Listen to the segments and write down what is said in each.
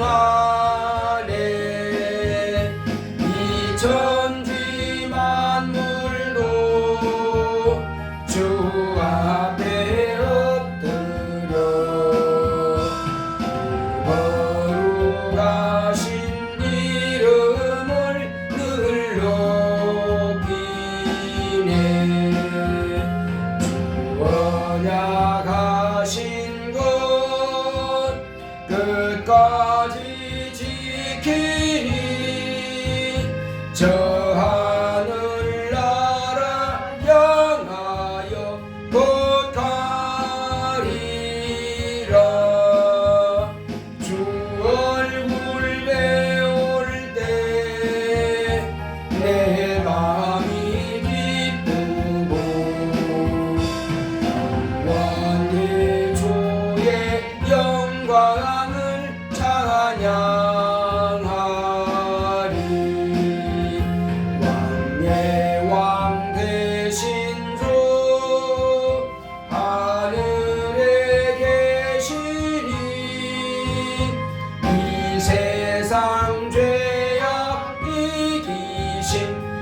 안에 이 천지 만물도 주 앞에 엎드려 거룩하신 이름을 늘 높이네. 주 언약하신 것 끝까지 지키니 저 하늘나라 향하여 곧 가리라. 주 얼굴 배울 때 내 마음이 기쁘고 영원히 주의 영광을 찬양하리. 왕의 왕 되신 주 하늘에 계시니 이 세상 죄악 이기신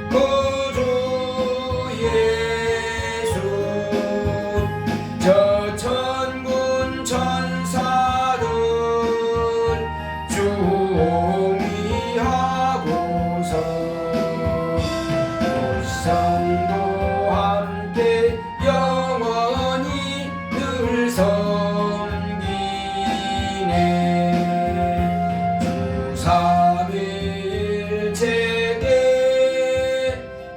구주 예수. 저 천군 천사들 주옹이하고서 성도 함께 영원히 늘 섬기네. 주 삼위일체께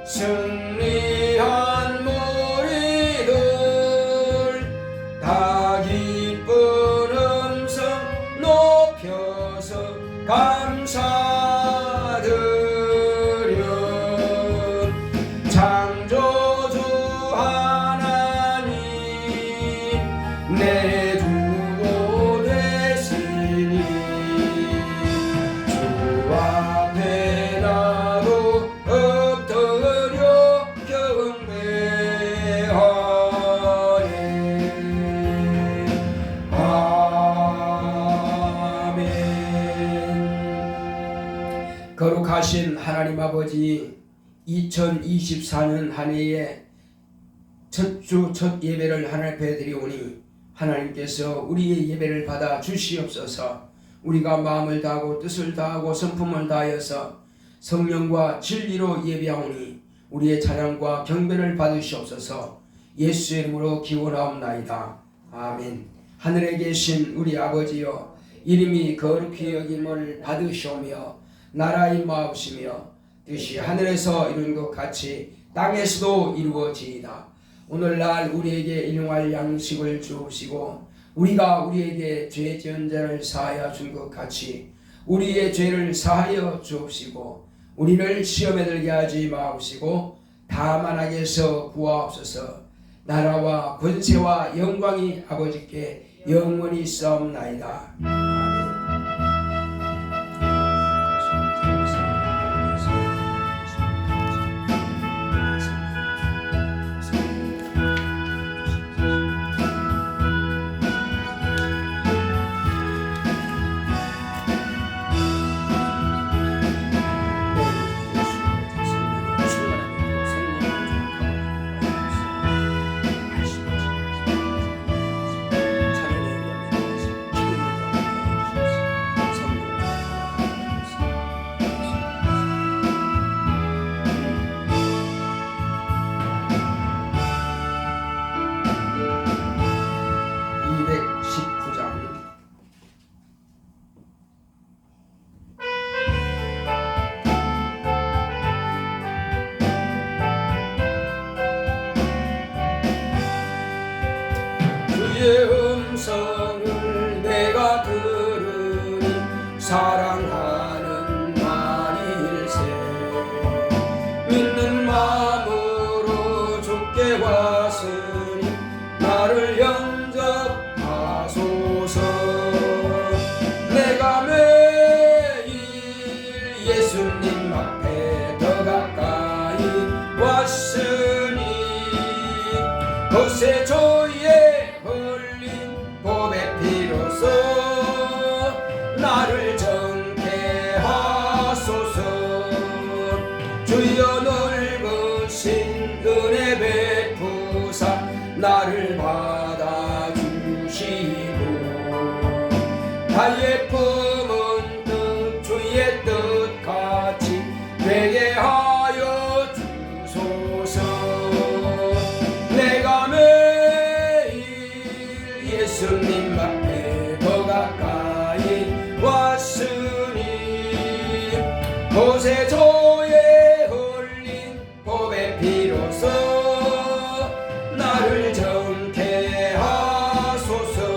승리한 무리들 다 기쁜 음성 높여서 감사드려. 창조주 하나님 내 주도 되시니 주 앞에 나도 엎드려 경배하네. 아멘. 거룩하신 하나님 아버지, 2024년 한 해에 첫 주 첫 예배를 하나님 앞에 드리오니 하나님께서 우리의 예배를 받아 주시옵소서. 우리가 마음을 다하고 뜻을 다하고 성품을 다하여서 성령과 진리로 예배하오니 우리의 찬양과 경배를 받으시옵소서. 예수의 이름으로 기원하옵나이다. 아멘. 하늘에 계신 우리 아버지여, 이름이 거룩히 여김을 받으시오며 나라 임하옵시며 뜻이 하늘에서 이룬 것 같이 땅에서도 이루어지이다. 오늘날 우리에게 일용할 양식을 주옵시고 우리가 우리에게 죄 지은 자를 사하여 준 것 같이 우리의 죄를 사하여 주옵시고 우리를 시험에 들게 하지 마옵시고 다만 악에서 구하옵소서. 나라와 권세와 영광이 아버지께 영원히 있사옵나이다. 주의 음성을 내가 들으니 사랑하는 말일세. 믿는 마음으로 주께 왔으니 나를 영접하소서. 내가 매일 예수님 앞에 더 가까이 왔으니 그새 주의 흘린 보배 피로써 나를 나의 품은 뜻 주의 뜻같이 되게 하여 주소서. 내가 매일 예수님 앞에 더 가까이 왔으니 보세조에 흘린 법의 피로써 나를 정케 하소서.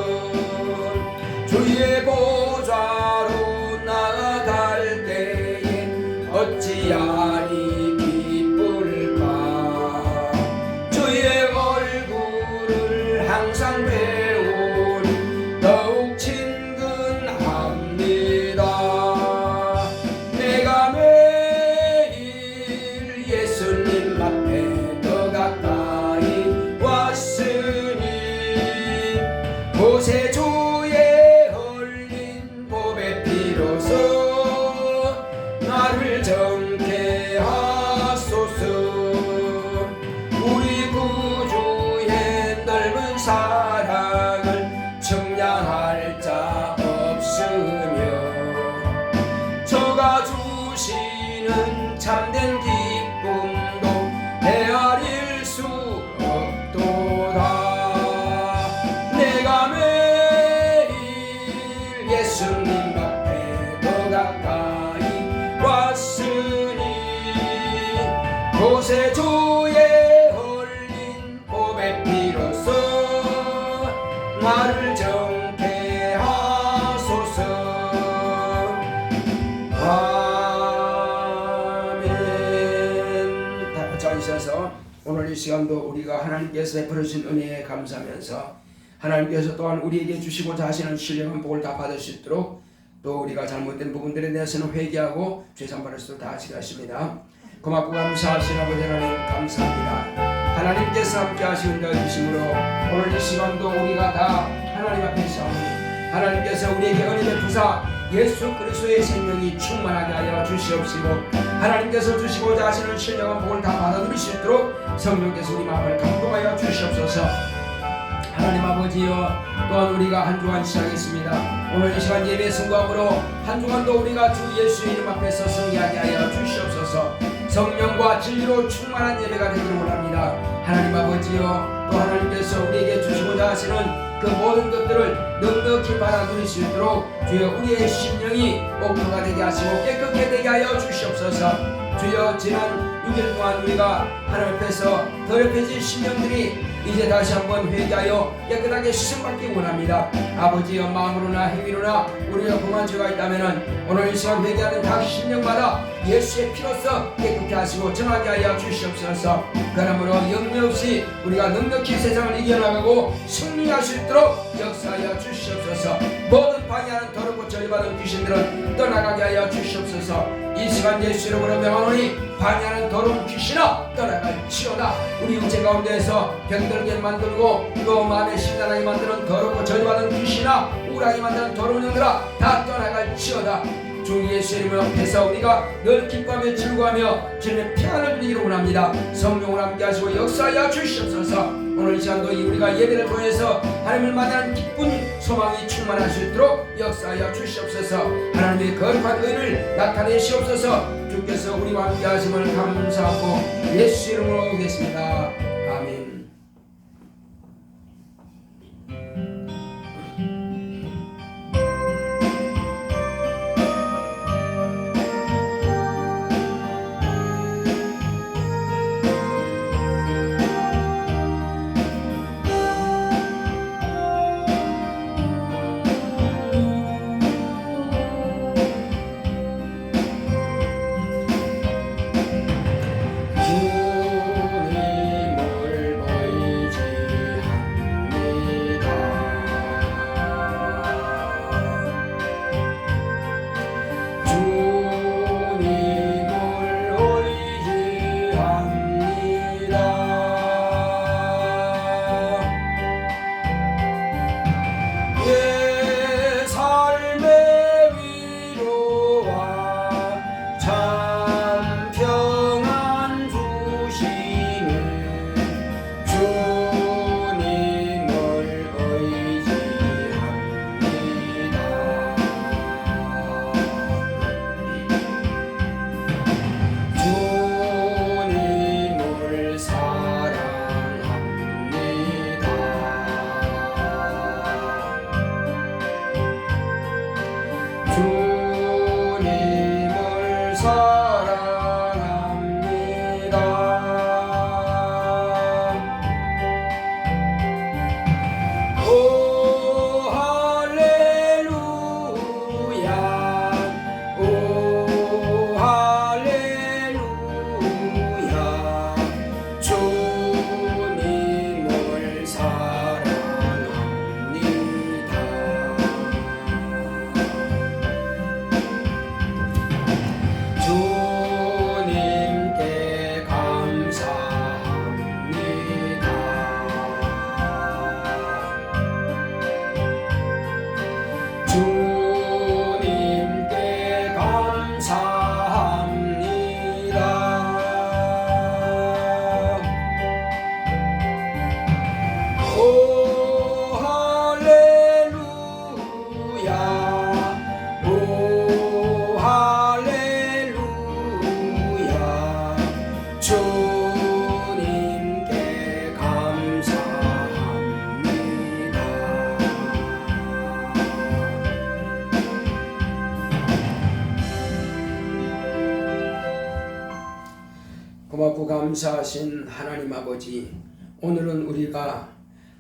주의 보좌로 나아갈 때에 어찌하리 기쁠까. 주의 얼굴을 항상 배우니 더욱 친근합니다. 내가 매일 예수님 앞에 더 가까이 왔으니 보세주의 흘린 법의 피로써 나를 정케 하소서. 우리 구주의 넓은 사랑을 청량할 자 없으며 저가 주시는 참된 기쁨도 헤아릴 수 없도다. 내가 매일 예수님 앞에 더 가까이 왔으니 보세주의 흘린 법의 피로써 나를 정케 하소서. 아멘. 다 같이 앉으셔서 오늘 이 시간도 우리가 하나님께서 베풀어주신 은혜에 감사하면서 하나님께서 또한 우리에게 주시고자 하시는 신령한 복을 다 받을 수 있도록 또 우리가 잘못된 부분들에 대해서는 회개하고 죄송받을 수 다 하시겠습니다. 고맙고 감사하신 아버지 하나님 감사합니다. 하나님께서 함께 하시는 것 주심으로 오늘 이 시간도 우리가 다 하나님 앞에 서오니 하나님께서 우리에게 은혜 베푸사 예수 그리스도의 생명이 충만하게 하여 주시옵시고 하나님께서 주시고자 하시는 신령한 복을 다 받아들일 수 있도록 성령께서 우리 마음을 감동하여 주시옵소서. 하나님 아버지여, 또한 우리가 한 주간 시작했습니다. 오늘 이 시간 예배 승거함으로 한 주간도 우리가 주 예수 이름 앞에서 승리하게 하여 주시옵소서. 성령과 진리로 충만한 예배가 되기를 원합니다. 하나님 아버지여, 또 하나님께서 우리에게 주시고자 하시는 그 모든 것들을 넉넉히 받아 누릴 수 있도록 주여 우리의 심령이 옥토가 되게 하시고 깨끗하게 되게 하여 주시옵소서. 주여 지난 6일 동안 우리가 하나님 앞에서 더럽혀진 심령들이 이제 다시 한번 회개하여 깨끗하게 씻음받기 원합니다. 아버지여, 마음으로나 행위로나 우리가 범한 죄가 있다면 오늘 이 시간 회개하는 각 심령마다 예수의 피로써 깨끗게 하시고 정하게 하여 주시옵소서. 그러므로 영리 없이 우리가 넉넉히 세상을 이겨나가고 승리할 수 있도록 역사하여 주시옵소서. 모든 방해하는 더럽고 저주받은 귀신들은 떠나가게 하여 주시옵소서. 이 시간 예수 이름으로 명하노니 방해하는 더러운 귀신아 떠나갈지어다. 우리 육체 가운데에서 병들게 만들고 또 마음에 심란하게 만드는 더럽고 저주받은 귀신아 우울하게 만드는 더러운 영들아 다 떠나갈지어다. 주 예수 이름으로 앞에서 우리가 늘 기뻐하며 즐거워하며 주님의 평안을 누리기를 원합니다. 성령을 함께 하시고 역사하여 주시옵소서. 오늘 이 시간도 우리가 예배를 통해서 하나님을 만나는 기쁜 소망이 충만할 수 있도록 역사하여 주시옵소서. 하나님의 거룩한 의를 나타내시옵소서. 주께서 우리와 함께 하심을 감사하고 예수 이름으로 오겠습니다. 아멘. 주님을 고맙고 감사하신 하나님 아버지, 오늘은 우리가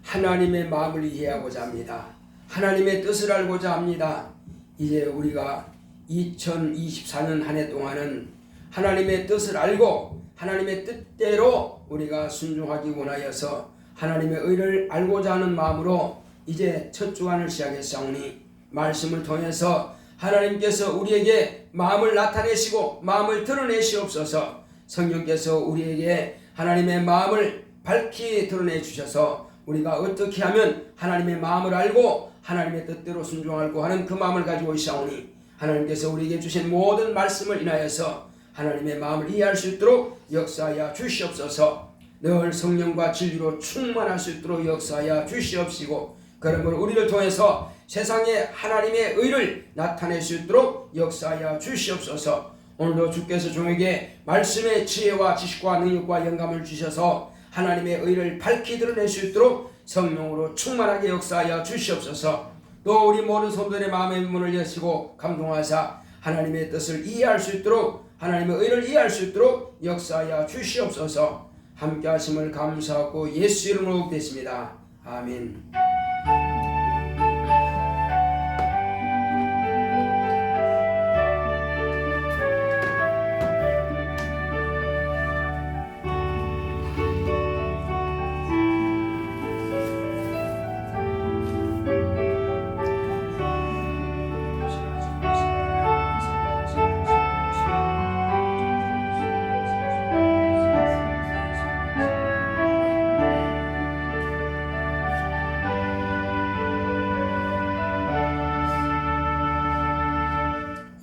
하나님의 마음을 이해하고자 합니다. 하나님의 뜻을 알고자 합니다. 이제 우리가 2024년 한 해 동안은 하나님의 뜻을 알고 하나님의 뜻대로 우리가 순종하기 원하여서 하나님의 의를 알고자 하는 마음으로 이제 첫 주간을 시작했사오니, 말씀을 통해서 하나님께서 우리에게 마음을 나타내시고 마음을 드러내시옵소서. 성령께서 우리에게 하나님의 마음을 밝히 드러내 주셔서 우리가 어떻게 하면 하나님의 마음을 알고 하나님의 뜻대로 순종하고 하는 그 마음을 가지고 있사오니, 하나님께서 우리에게 주신 모든 말씀을 인하여서 하나님의 마음을 이해할 수 있도록 역사하여 주시옵소서. 늘 성령과 진리로 충만할 수 있도록 역사하여 주시옵시고, 그러므로 우리를 통해서 세상에 하나님의 의를 나타낼 수 있도록 역사하여 주시옵소서. 오늘도 주께서 종에게 말씀의 지혜와 지식과 능력과 영감을 주셔서 하나님의 의를 밝히 드러낼 수 있도록 성령으로 충만하게 역사하여 주시옵소서. 또 우리 모든 성도들의 마음의 문을 여시고 감동하사 하나님의 뜻을 이해할 수 있도록, 하나님의 의를 이해할 수 있도록 역사하여 주시옵소서. 함께 하심을 감사하고 예수 이름으로 기도했습니다. 아멘.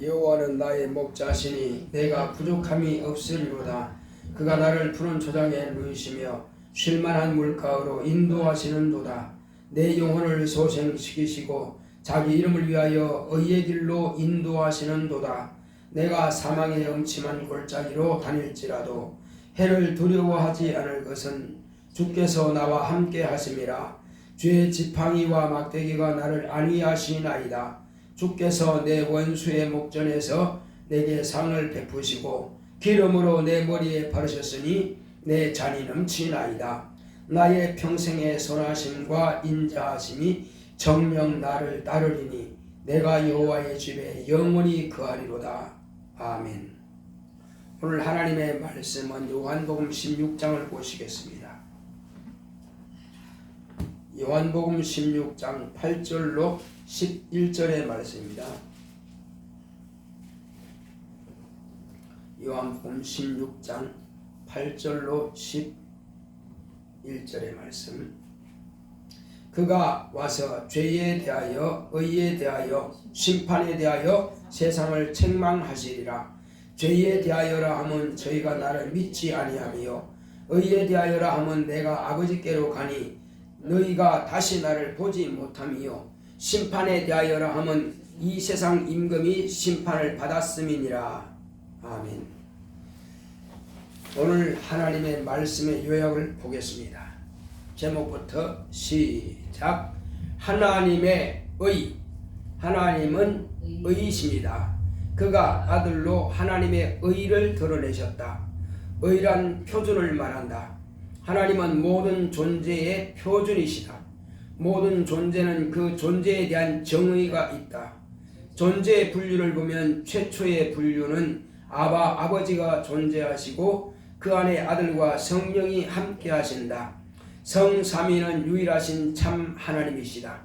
여호와는 나의 목자시니 내가 부족함이 없으리로다. 그가 나를 푸른 초장에 누이시며 쉴만한 물가로 인도하시는도다. 내 영혼을 소생시키시고 자기 이름을 위하여 의의 길로 인도하시는도다. 내가 사망의 음침한 골짜기로 다닐지라도 해를 두려워하지 않을 것은 주께서 나와 함께 하심이라. 주의 지팡이와 막대기가 나를 안위하시나이다. 주께서 내 원수의 목전에서 내게 상을 베푸시고 기름으로 내 머리에 바르셨으니 내 잔이 넘치나이다. 나의 평생의 선하심과 인자하심이 정녕 나를 따르리니 내가 여호와의 집에 영원히 거하리로다. 아멘. 오늘 하나님의 말씀은 요한복음 16장을 보시겠습니다. 요한복음 16장 8절로 11절의 말씀입니다. 요한복음 16장 8절로 11절의 말씀. 그가 와서 죄에 대하여 의에 대하여 심판에 대하여 세상을 책망하시리라. 죄에 대하여라 하면 저희가 나를 믿지 아니하며 의에 대하여라 하면 내가 아버지께로 가니 너희가 다시 나를 보지 못하며 심판에 대하여라 하면 이 세상 임금이 심판을 받았음이니라. 아멘. 오늘 하나님의 말씀의 요약을 보겠습니다. 제목부터 시작. 하나님의 의. 하나님은 의이십니다. 그가 아들로 하나님의 의를 드러내셨다. 의란 표준을 말한다. 하나님은 모든 존재의 표준이시다. 모든 존재는 그 존재에 대한 정의가 있다. 존재의 분류를 보면 최초의 분류는 아버지가 존재하시고 그 안에 아들과 성령이 함께 하신다. 성삼위는 유일하신 참 하나님이시다.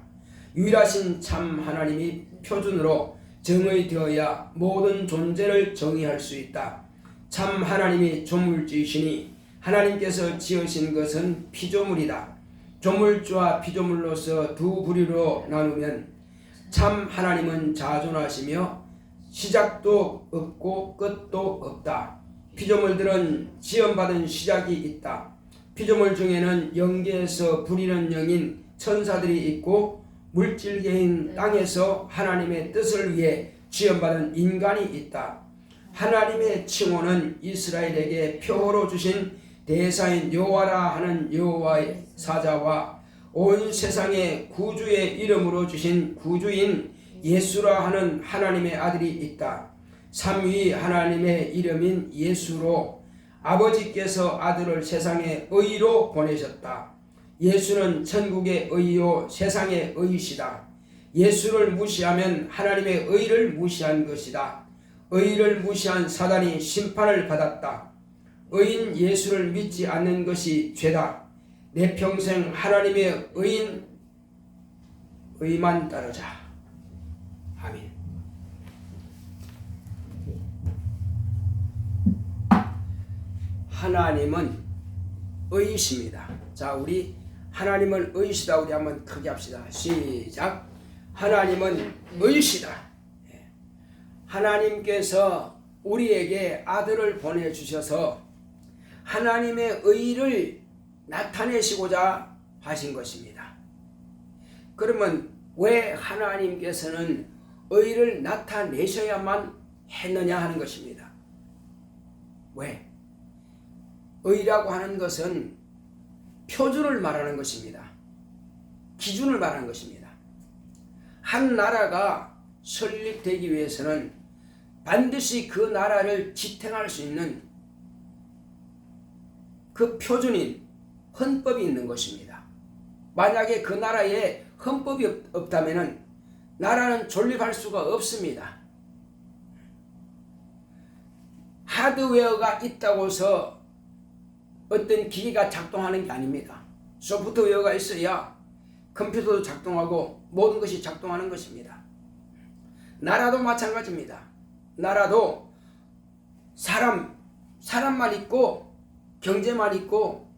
유일하신 참 하나님이 표준으로 정의되어야 모든 존재를 정의할 수 있다. 참 하나님이 조물주이시니 하나님께서 지으신 것은 피조물이다. 조물주와 피조물로서 두 부류로 나누면 참 하나님은 자존하시며 시작도 없고 끝도 없다. 피조물들은 지음받은 시작이 있다. 피조물 중에는 영계에서 부리는 영인 천사들이 있고 물질계인 땅에서 하나님의 뜻을 위해 지음받은 인간이 있다. 하나님의 칭호는 이스라엘에게 표어로 주신 대사인 여호와라 하는 여호와의 사자와 온 세상의 구주의 이름으로 주신 구주인 예수라 하는 하나님의 아들이 있다. 삼위 하나님의 이름인 예수로 아버지께서 아들을 세상에 의로 보내셨다. 예수는 천국의 의요 세상의 의이시다. 예수를 무시하면 하나님의 의를 무시한 것이다. 의를 무시한 사단이 심판을 받았다. 의인 예수를 믿지 않는 것이 죄다. 내 평생 하나님의 의만 따르자. 아멘. 하나님은 의이십니다. 자, 우리 하나님은 의이시다. 우리 한번 크게 합시다. 시작. 하나님은 의이시다. 하나님께서 우리에게 아들을 보내주셔서 하나님의 의를 나타내시고자 하신 것입니다. 그러면 왜 하나님께서는 의를 나타내셔야만 했느냐 하는 것입니다. 왜? 의라고 하는 것은 표준을 말하는 것입니다. 기준을 말하는 것입니다. 한 나라가 설립되기 위해서는 반드시 그 나라를 지탱할 수 있는 그 표준인 헌법이 있는 것입니다. 만약에 그 나라에 헌법이 없다면 나라는 존립할 수가 없습니다. 하드웨어가 있다고 해서 어떤 기기가 작동하는 게 아닙니다. 소프트웨어가 있어야 컴퓨터도 작동하고 모든 것이 작동하는 것입니다. 나라도 마찬가지입니다. 나라도 사람만 있고 경제만 있고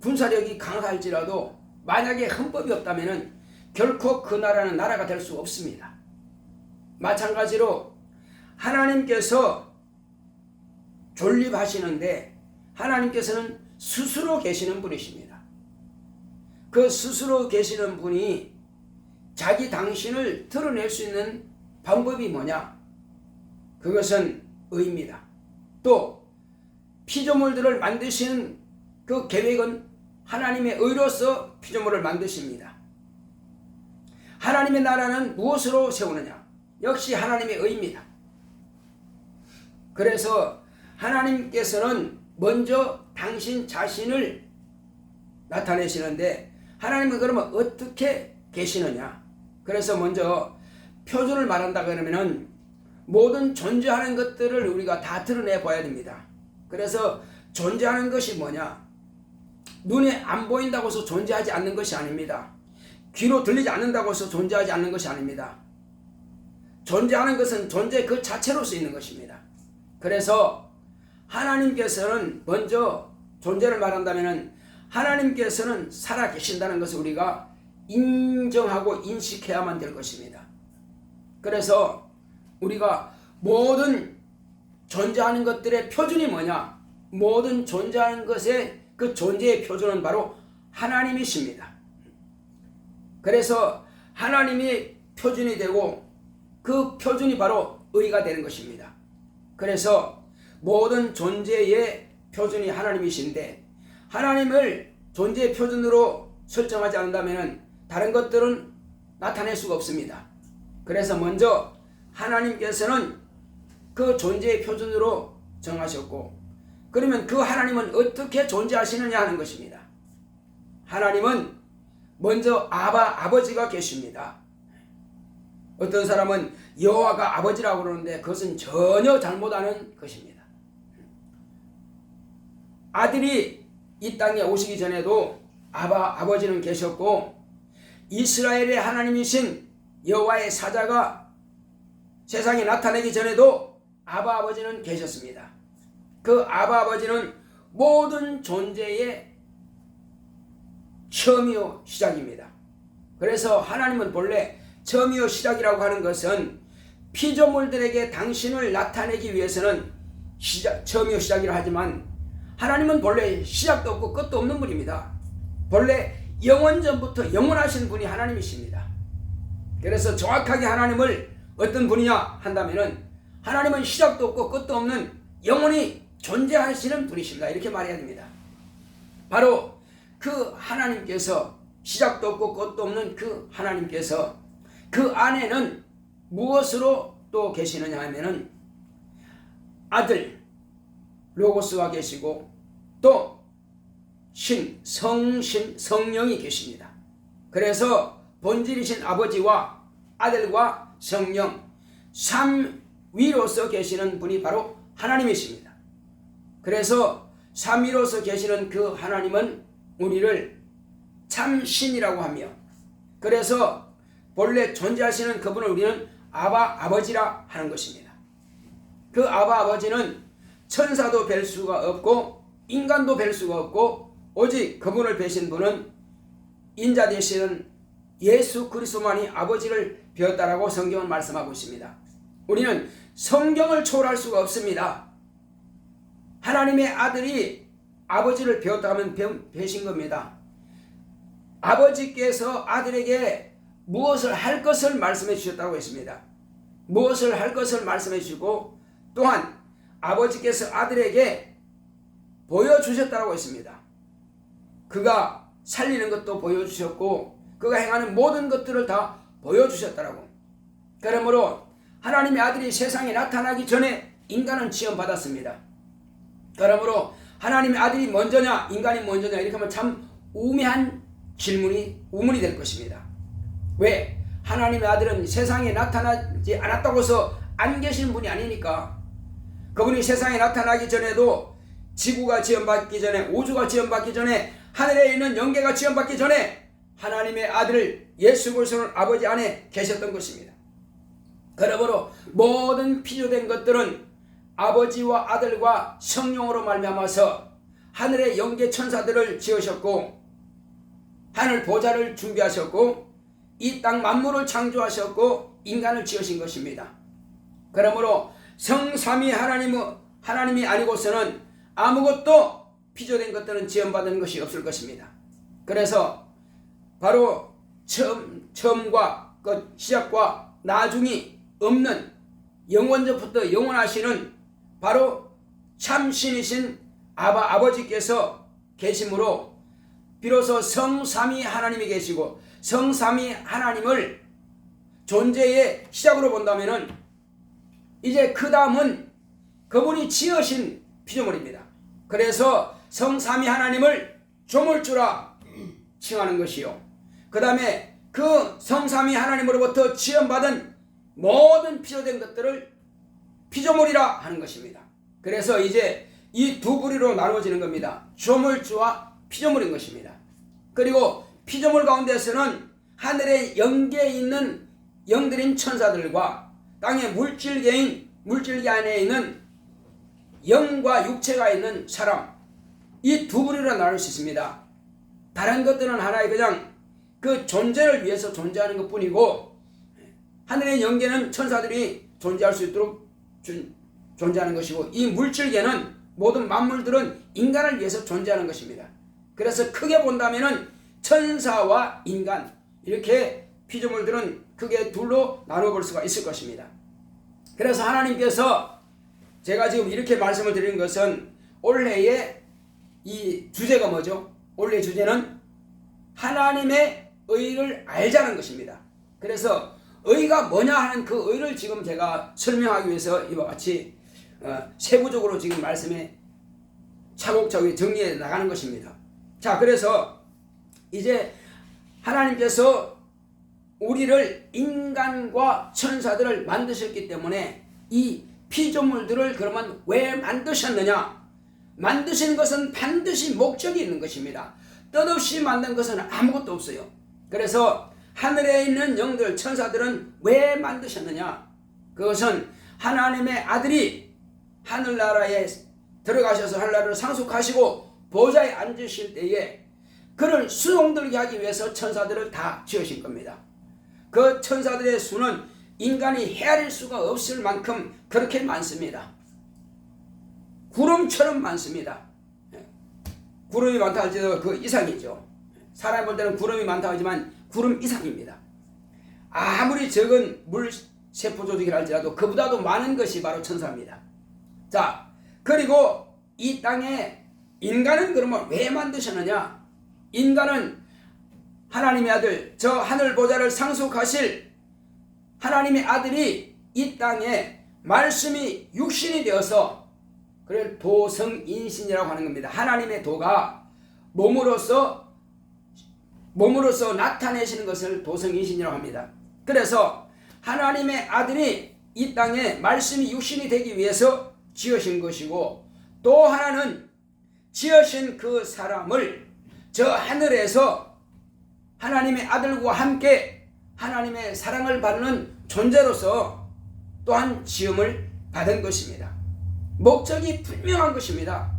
군사력이 강할지라도 만약에 헌법이 없다면 결코 그 나라는 나라가 될 수 없습니다. 마찬가지로 하나님께서 존립하시는데 하나님께서는 스스로 계시는 분이십니다. 그 스스로 계시는 분이 자기 당신을 드러낼 수 있는 방법이 뭐냐? 그것은 의입니다. 또 피조물들을 만드시는 그 계획은 하나님의 의로서 피조물을 만드십니다. 하나님의 나라는 무엇으로 세우느냐? 역시 하나님의 의입니다. 그래서 하나님께서는 먼저 당신 자신을 나타내시는데 하나님은 그러면 어떻게 계시느냐? 그래서 먼저 표준을 말한다 그러면은 모든 존재하는 것들을 우리가 다 드러내 봐야 됩니다. 그래서 존재하는 것이 뭐냐? 눈에 안 보인다고 해서 존재하지 않는 것이 아닙니다. 귀로 들리지 않는다고 해서 존재하지 않는 것이 아닙니다. 존재하는 것은 존재 그 자체로서 있는 것입니다. 그래서 하나님께서는 먼저 존재를 말한다면 하나님께서는 살아계신다는 것을 우리가 인정하고 인식해야만 될 것입니다. 그래서 우리가 모든 존재하는 것들의 표준이 뭐냐? 모든 존재하는 것의 그 존재의 표준은 바로 하나님이십니다. 그래서 하나님이 표준이 되고 그 표준이 바로 의가 되는 것입니다. 그래서 모든 존재의 표준이 하나님이신데 하나님을 존재의 표준으로 설정하지 않는다면 다른 것들은 나타낼 수가 없습니다. 그래서 먼저 하나님께서는 그 존재의 표준으로 정하셨고 그러면 그 하나님은 어떻게 존재하시느냐 하는 것입니다. 하나님은 먼저 아버지가 계십니다. 어떤 사람은 여호와가 아버지라고 그러는데 그것은 전혀 잘못하는 것입니다. 아들이 이 땅에 오시기 전에도 아버지는 계셨고 이스라엘의 하나님이신 여호와의 사자가 세상에 나타나기 전에도 아버지는 계셨습니다. 그 아버지는 모든 존재의 처음이요 시작입니다. 그래서 하나님은 본래 처음이요 시작이라고 하는 것은 피조물들에게 당신을 나타내기 위해서는 처음이요 시작이라 하지만 하나님은 본래 시작도 없고 끝도 없는 분입니다. 본래 영원전부터 영원하신 분이 하나님이십니다. 그래서 정확하게 하나님을 어떤 분이냐 한다면은 하나님은 시작도 없고 끝도 없는 영원히 존재하시는 분이십니다. 이렇게 말해야 됩니다. 바로 그 하나님께서 시작도 없고 끝도 없는 그 하나님께서 그 안에는 무엇으로 또 계시느냐 하면은 아들 로고스가 계시고 또 성신, 성령이 계십니다. 그래서 본질이신 아버지와 아들과 성령 삼위로서 계시는 분이 바로 하나님이십니다. 그래서 삼위로서 계시는 그 하나님은 우리를 참신이라고 하며, 그래서 본래 존재하시는 그분을 우리는 아바 아버지라 하는 것입니다. 그 아바 아버지는 천사도 뵐 수가 없고 인간도 뵐 수가 없고 오직 그분을 뵈신 분은 인자 되시는 예수 그리스도만이 아버지를 뵈었다라고 성경은 말씀하고 있습니다. 우리는 성경을 초월할 수가 없습니다. 하나님의 아들이 아버지를 뵈었다 하면 뵈신 겁니다. 아버지께서 아들에게 무엇을 할 것을 말씀해 주셨다고 했습니다. 무엇을 할 것을 말씀해 주시고 또한 아버지께서 아들에게 보여주셨다고 했습니다. 그가 살리는 것도 보여주셨고 그가 행하는 모든 것들을 다 보여주셨다라고. 그러므로 하나님의 아들이 세상에 나타나기 전에 인간은 지음받았습니다. 그러므로 하나님의 아들이 먼저냐 인간이 먼저냐 이렇게 하면 참 우매한 우문이 될 것입니다. 왜? 하나님의 아들은 세상에 나타나지 않았다고서 안 계신 분이 아니니까. 그분이 세상에 나타나기 전에도 지구가 지음받기 전에, 우주가 지음받기 전에, 하늘에 있는 영계가 지음받기 전에 하나님의 아들 예수 그리스도는 아버지 안에 계셨던 것입니다. 그러므로 모든 피조된 것들은 아버지와 아들과 성령으로 말미암아서 하늘의 영계 천사들을 지으셨고 하늘 보좌를 준비하셨고 이 땅 만물을 창조하셨고 인간을 지으신 것입니다. 그러므로 성삼위 하나님이 아니고서는 아무것도 피조된 것들은 지음받은 것이 없을 것입니다. 그래서 바로 처음과 그 시작과 나중이 없는 영원전부터 영원하시는 바로 참신이신 아버지께서 계심으로 비로소 성삼위 하나님이 계시고 성삼위 하나님을 존재의 시작으로 본다면은 이제 그 다음은 그분이 지으신 피조물입니다. 그래서 성삼위 하나님을 조물주라 칭하는 것이요. 그 다음에 그 성삼위 하나님으로부터 지음받은 모든 피조된 것들을 피조물이라 하는 것입니다. 그래서 이제 이 두 부류로 나누어지는 겁니다. 조물주와 피조물인 것입니다. 그리고 피조물 가운데서는 하늘의 영계에 있는 영들인 천사들과 땅의 물질계 안에 있는 영과 육체가 있는 사람, 이 두 부류로 나눌 수 있습니다. 다른 것들은 하나의 그냥 그 존재를 위해서 존재하는 것 뿐이고 하늘의 영계는 천사들이 존재할 수 있도록 존재하는 것이고 이 물질계는 모든 만물들은 인간을 위해서 존재하는 것입니다. 그래서 크게 본다면은 천사와 인간 이렇게 피조물들은 크게 둘로 나눠볼 수가 있을 것입니다. 그래서 하나님께서 제가 지금 이렇게 말씀을 드리는 것은 올해의 이 주제가 뭐죠? 올해의 주제는 하나님의 의를 알자는 것입니다. 그래서 의가 뭐냐 하는 그 의를 지금 제가 설명하기 위해서 이와 같이 세부적으로 지금 말씀에 차곡차곡 정리해 나가는 것입니다. 자, 그래서 이제 하나님께서 우리를 인간과 천사들을 만드셨기 때문에 이 피조물들을 그러면 왜 만드셨느냐? 만드신 것은 반드시 목적이 있는 것입니다. 뜻없이 만든 것은 아무것도 없어요. 그래서 하늘에 있는 영들, 천사들은 왜 만드셨느냐? 그것은 하나님의 아들이 하늘나라에 들어가셔서 하늘나라를 상속하시고 보좌에 앉으실 때에 그를 수용들게 하기 위해서 천사들을 다 지으신 겁니다. 그 천사들의 수는 인간이 헤아릴 수가 없을 만큼 그렇게 많습니다. 구름처럼 많습니다. 구름이 많다 할지라도 그 이상이죠. 사람이 볼 때는 구름이 많다 하지만 구름 이상입니다. 아무리 적은 물세포 조직이라 할지라도 그보다도 많은 것이 바로 천사입니다. 자, 그리고 이 땅에 인간은 그러면 왜 만드셨느냐? 인간은 하나님의 아들, 저 하늘 보좌를 상속하실 하나님의 아들이 이 땅에 말씀이 육신이 되어서 그래 도성인신이라고 하는 겁니다. 하나님의 도가 몸으로서 나타내시는 것을 도성인신이라고 합니다. 그래서 하나님의 아들이 이 땅에 말씀이 육신이 되기 위해서 지으신 것이고, 또 하나는 지으신 그 사람을 저 하늘에서 하나님의 아들과 함께 하나님의 사랑을 받는 존재로서 또한 지음을 받은 것입니다. 목적이 분명한 것입니다.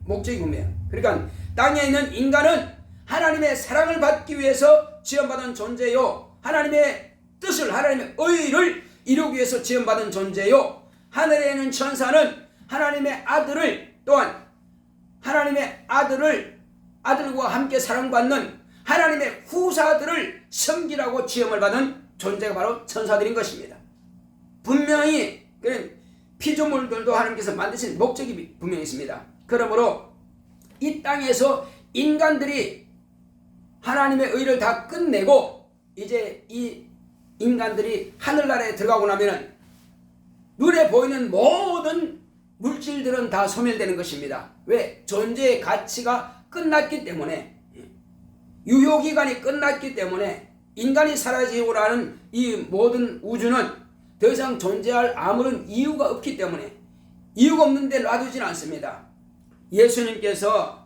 목적이 분명. 그러니까 땅에 있는 인간은 하나님의 사랑을 받기 위해서 지음받은 존재요, 하나님의 뜻을, 하나님의 의를 이루기 위해서 지음받은 존재요, 하늘에 있는 천사는 하나님의 아들을, 또한 하나님의 아들과 함께 사랑받는 하나님의 후사들을 섬기라고 지음을 받은 존재가 바로 천사들인 것입니다. 분명히 그런 피조물들도 하나님께서 만드신 목적이 분명히 있습니다. 그러므로 이 땅에서 인간들이 하나님의 의를 다 끝내고 이제 이 인간들이 하늘나라에 들어가고 나면은 눈에 보이는 모든 물질들은 다 소멸되는 것입니다. 왜? 존재의 가치가 끝났기 때문에, 유효기간이 끝났기 때문에 인간이 사라지고 나는 이 모든 우주는 더 이상 존재할 아무런 이유가 없기 때문에, 이유가 없는데 놔두진 않습니다. 예수님께서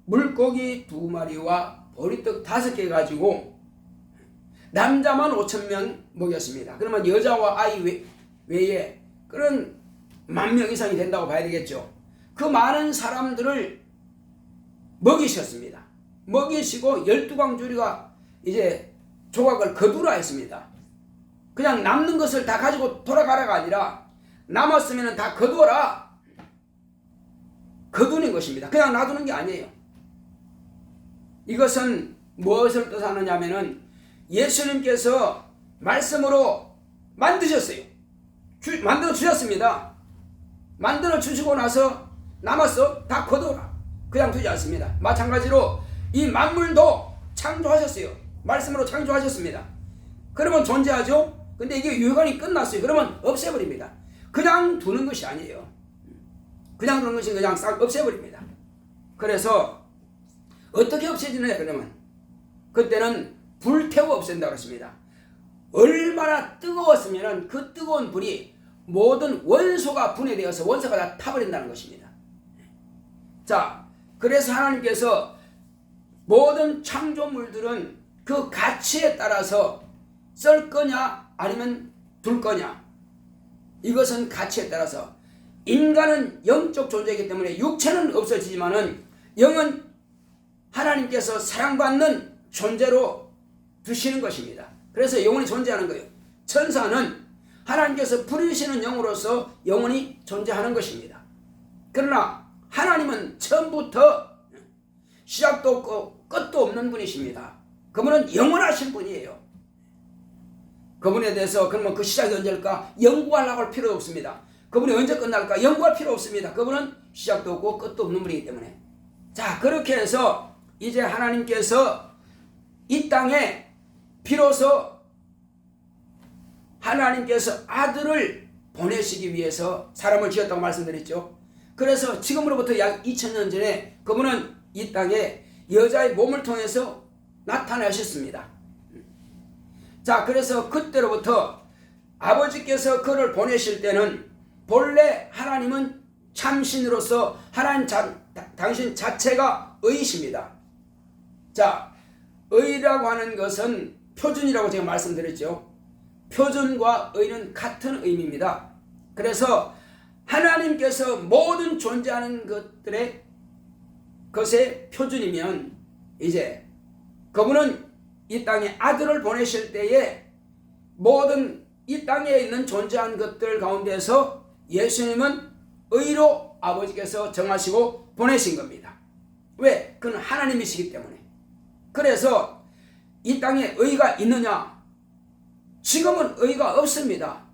물고기 2마리와 보리떡 5개 가지고 남자만 5,000명 먹였습니다. 그러면 여자와 아이 외에 그런 10,000명 이상이 된다고 봐야 되겠죠. 그 많은 사람들을 먹이셨습니다. 먹이시고 12광주리가 이제 조각을 거두라 했습니다. 그냥 남는 것을 다 가지고 돌아가라가 아니라 남았으면 다 거두어라, 거두는 것입니다. 그냥 놔두는 게 아니에요. 이것은 무엇을 뜻하느냐 하면은 예수님께서 말씀으로 만드셨어요. 만들어 주셨습니다. 만들어 주시고 나서 남았어 다 거둬라, 그냥 두지 않습니다. 마찬가지로 이 만물도 창조하셨어요. 말씀으로 창조하셨습니다. 그러면 존재하죠. 근데 이게 유효기간이 끝났어요. 그러면 없애버립니다. 그냥 두는 것이 아니에요. 그냥 두는 것이 그냥 싹 없애버립니다. 그래서 어떻게 없애지느냐 그러면 그때는 불태워 없앤다고 했습니다. 얼마나 뜨거웠으면 그 뜨거운 불이 모든 원소가 분해되어서 원소가 다 타버린다는 것입니다. 자, 그래서 하나님께서 모든 창조물들은 그 가치에 따라서 썰 거냐 아니면 둘 거냐, 이것은 가치에 따라서, 인간은 영적 존재이기 때문에 육체는 없어지지만은 영은 하나님께서 사랑받는 존재로 두시는 것입니다. 그래서 영원히 존재하는 거예요. 천사는 하나님께서 부르시는 영으로서 영원히 존재하는 것입니다. 그러나 하나님은 처음부터 시작도 없고 끝도 없는 분이십니다. 그분은 영원하신 분이에요. 그분에 대해서 그러면 그 시작이 언제일까 연구하려고 할 필요 없습니다. 그분이 언제 끝날까 연구할 필요 없습니다. 그분은 시작도 없고 끝도 없는 분이기 때문에. 자, 그렇게 해서 이제 하나님께서 이 땅에 비로소 하나님께서 아들을 보내시기 위해서 사람을 지었다고 말씀드렸죠. 그래서 지금으로부터 약 2000년 전에 그분은 이 땅에 여자의 몸을 통해서 나타나셨습니다. 자, 그래서 그때로부터 아버지께서 그를 보내실 때는 본래 하나님은 참신으로서 하나님 당신 자체가 의이십니다. 자, 의라고 하는 것은 표준이라고 제가 말씀드렸죠. 표준과 의는 같은 의미입니다. 그래서 하나님께서 모든 존재하는 것의 표준이면 이제 그분은 이 땅에 아들을 보내실 때에 모든 이 땅에 있는 존재한 것들 가운데서 예수님은 의로 아버지께서 정하시고 보내신 겁니다. 왜? 그는 하나님이시기 때문에. 그래서 이 땅에 의가 있느냐? 지금은 의가 없습니다.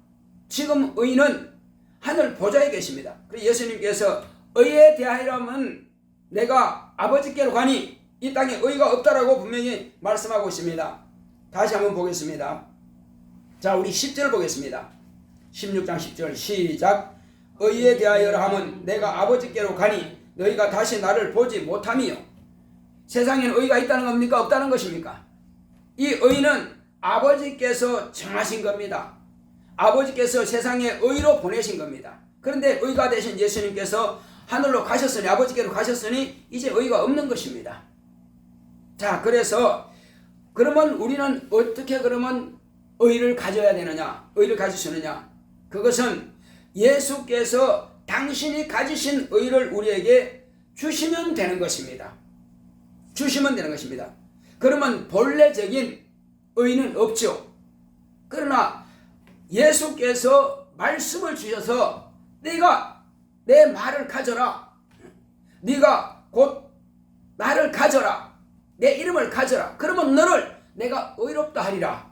지금 의는 하늘 보좌에 계십니다. 그래서 예수님께서 의에 대하여라면 내가 아버지께로 가니 이 땅에 의가 없다라고 분명히 말씀하고 있습니다. 다시 한번 보겠습니다. 자, 우리 10절 보겠습니다. 16장 10절 시작. 의에 대하여라 하면 내가 아버지께로 가니 너희가 다시 나를 보지 못함이요. 세상에는 의가 있다는 겁니까? 없다는 것입니까? 이 의는 아버지께서 정하신 겁니다. 아버지께서 세상에 의로 보내신 겁니다. 그런데 의가 되신 예수님께서 하늘로 가셨으니, 아버지께로 가셨으니 이제 의가 없는 것입니다. 자, 그래서 그러면 우리는 어떻게 그러면 의를 가져야 되느냐? 의를 가지시느냐? 그것은 예수께서 당신이 가지신 의를 우리에게 주시면 되는 것입니다. 주시면 되는 것입니다. 그러면 본래적인 의는 없죠. 그러나 예수께서 말씀을 주셔서 네가 내 말을 가져라. 네가 곧 나를 가져라. 내 이름을 가져라. 그러면 너를 내가 의롭다 하리라.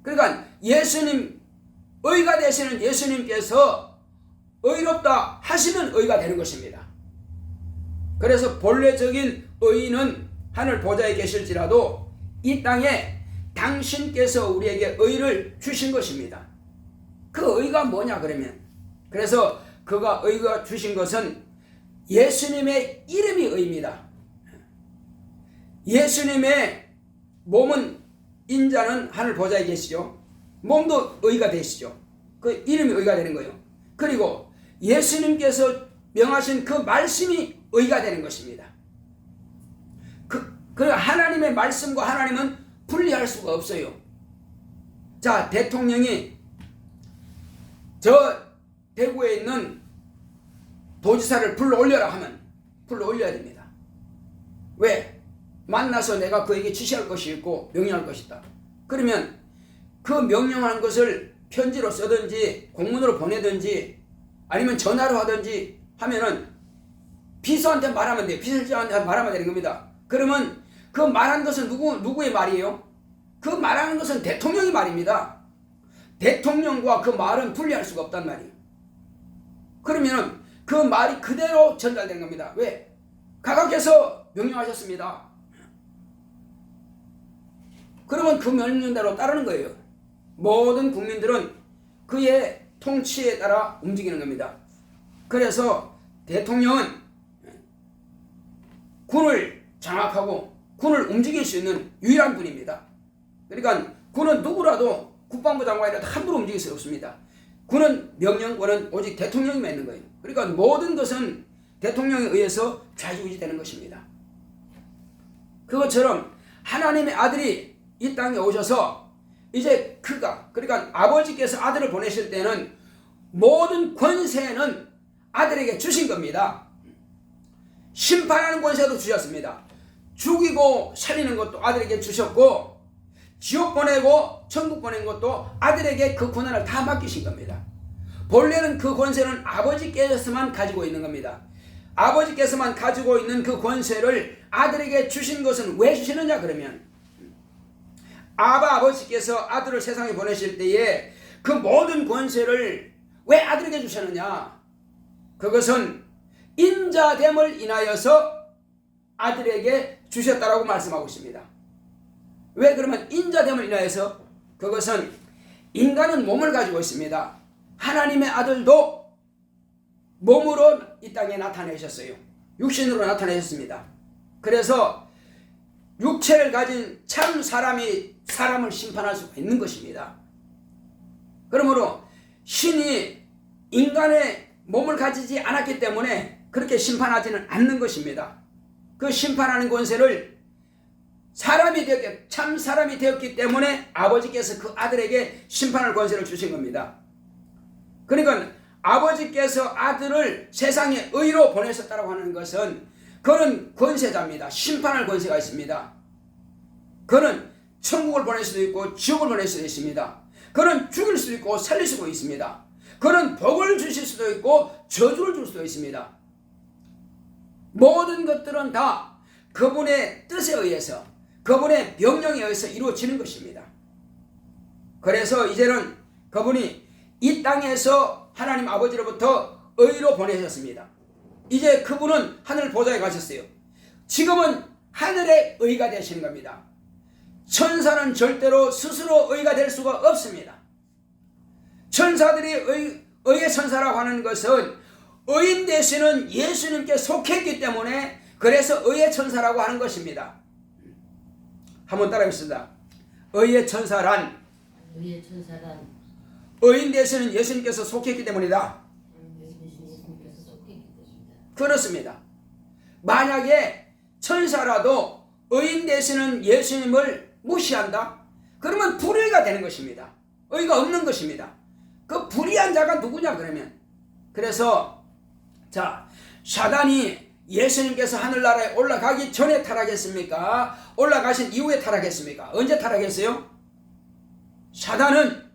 그러니까 예수님, 의가 되시는 예수님께서 의롭다 하시면 의가 되는 것입니다. 그래서 본래적인 의는 하늘 보좌에 계실지라도 이 땅에 당신께서 우리에게 의를 주신 것입니다. 그 의가 뭐냐 그러면, 그래서 그가 의가 주신 것은 예수님의 이름이 의입니다. 예수님의 몸은, 인자는 하늘 보좌에 계시죠. 몸도 의가 되시죠. 그 이름이 의가 되는 거예요. 그리고 예수님께서 명하신 그 말씀이 의가 되는 것입니다. 그 하나님의 말씀과 하나님은 분리할 수가 없어요. 자, 대통령이 저 대구에 있는 도지사를 불러 올려라 하면 불러 올려야 됩니다. 왜? 만나서 내가 그에게 지시할 것이 있고 명령할 것이 있다. 그러면 그 명령하는 것을 편지로 쓰든지 공문으로 보내든지 아니면 전화로 하든지 하면은 비서한테 말하면 돼요. 비서한테 말하면 되는 겁니다. 그러면 그 말한 것은 누구의 말이에요? 그 말하는 것은 대통령의 말입니다. 대통령과 그 말은 분리할 수가 없단 말이에요. 그러면 그 말이 그대로 전달되는 겁니다. 왜? 각하께서 명령하셨습니다. 그러면 그 명령대로 따르는 거예요. 모든 국민들은 그의 통치에 따라 움직이는 겁니다. 그래서 대통령은 군을 장악하고 군을 움직일 수 있는 유일한 분입니다. 그러니까 군은 누구라도 국방부 장관이라도 함부로 움직일 수 없습니다. 군은 명령권은 오직 대통령이 맺는 거예요. 그러니까 모든 것은 대통령에 의해서 좌지우지되는 것입니다. 그것처럼 하나님의 아들이 이 땅에 오셔서 이제 그러니까 아버지께서 아들을 보내실 때는 모든 권세는 아들에게 주신 겁니다. 심판하는 권세도 주셨습니다. 죽이고 살리는 것도 아들에게 주셨고, 지옥 보내고 천국 보내는 것도 아들에게 그 권한을 다 맡기신 겁니다. 본래는 그 권세는 아버지께서만 가지고 있는 겁니다. 아버지께서만 가지고 있는 그 권세를 아들에게 주신 것은 왜 주시느냐 그러면, 아버지께서 아들을 세상에 보내실 때에 그 모든 권세를 왜 아들에게 주셨느냐? 그것은 인자됨을 인하여서 아들에게 주셨다라고 말씀하고 있습니다. 왜 그러면 인자됨을 인하여서? 그것은 인간은 몸을 가지고 있습니다. 하나님의 아들도 몸으로 이 땅에 나타내셨어요. 육신으로 나타내셨습니다. 그래서 육체를 가진 참 사람이 사람을 심판할 수가 있는 것입니다. 그러므로 신이 인간의 몸을 가지지 않았기 때문에 그렇게 심판하지는 않는 것입니다. 그 심판하는 권세를 참 사람이 되었기 때문에 아버지께서 그 아들에게 심판할 권세를 주신 겁니다. 그러니까 아버지께서 아들을 세상에 의로 보내셨다고 하는 것은 그는 권세자입니다. 심판할 권세가 있습니다. 그는 천국을 보낼 수도 있고 지옥을 보낼 수도 있습니다. 그는 죽일 수도 있고 살릴 수도 있습니다. 그는 복을 주실 수도 있고 저주를 줄 수도 있습니다. 모든 것들은 다 그분의 뜻에 의해서, 그분의 명령에 의해서 이루어지는 것입니다. 그래서 이제는 그분이 이 땅에서 하나님 아버지로부터 의로 보내셨습니다. 이제 그분은 하늘 보좌에 가셨어요. 지금은 하늘의 의가 되시는 겁니다. 천사는 절대로 스스로 의가 될 수가 없습니다. 천사들이 의의 천사라고 하는 것은 의인 되시는 예수님께 속했기 때문에 그래서 의의 천사라고 하는 것입니다. 한번 따라해보겠습니다. 의의 천사란 의인 되시는 예수님께서 속했기 때문이다. 그렇습니다. 만약에 천사라도 의인 되시는 예수님을 무시한다? 그러면 불의가 되는 것입니다. 의가 없는 것입니다. 그 불의한 자가 누구냐 그러면. 그래서 자, 사단이 예수님께서 하늘나라에 올라가기 전에 타락했습니까? 올라가신 이후에 타락했습니까? 언제 타락했어요? 사단은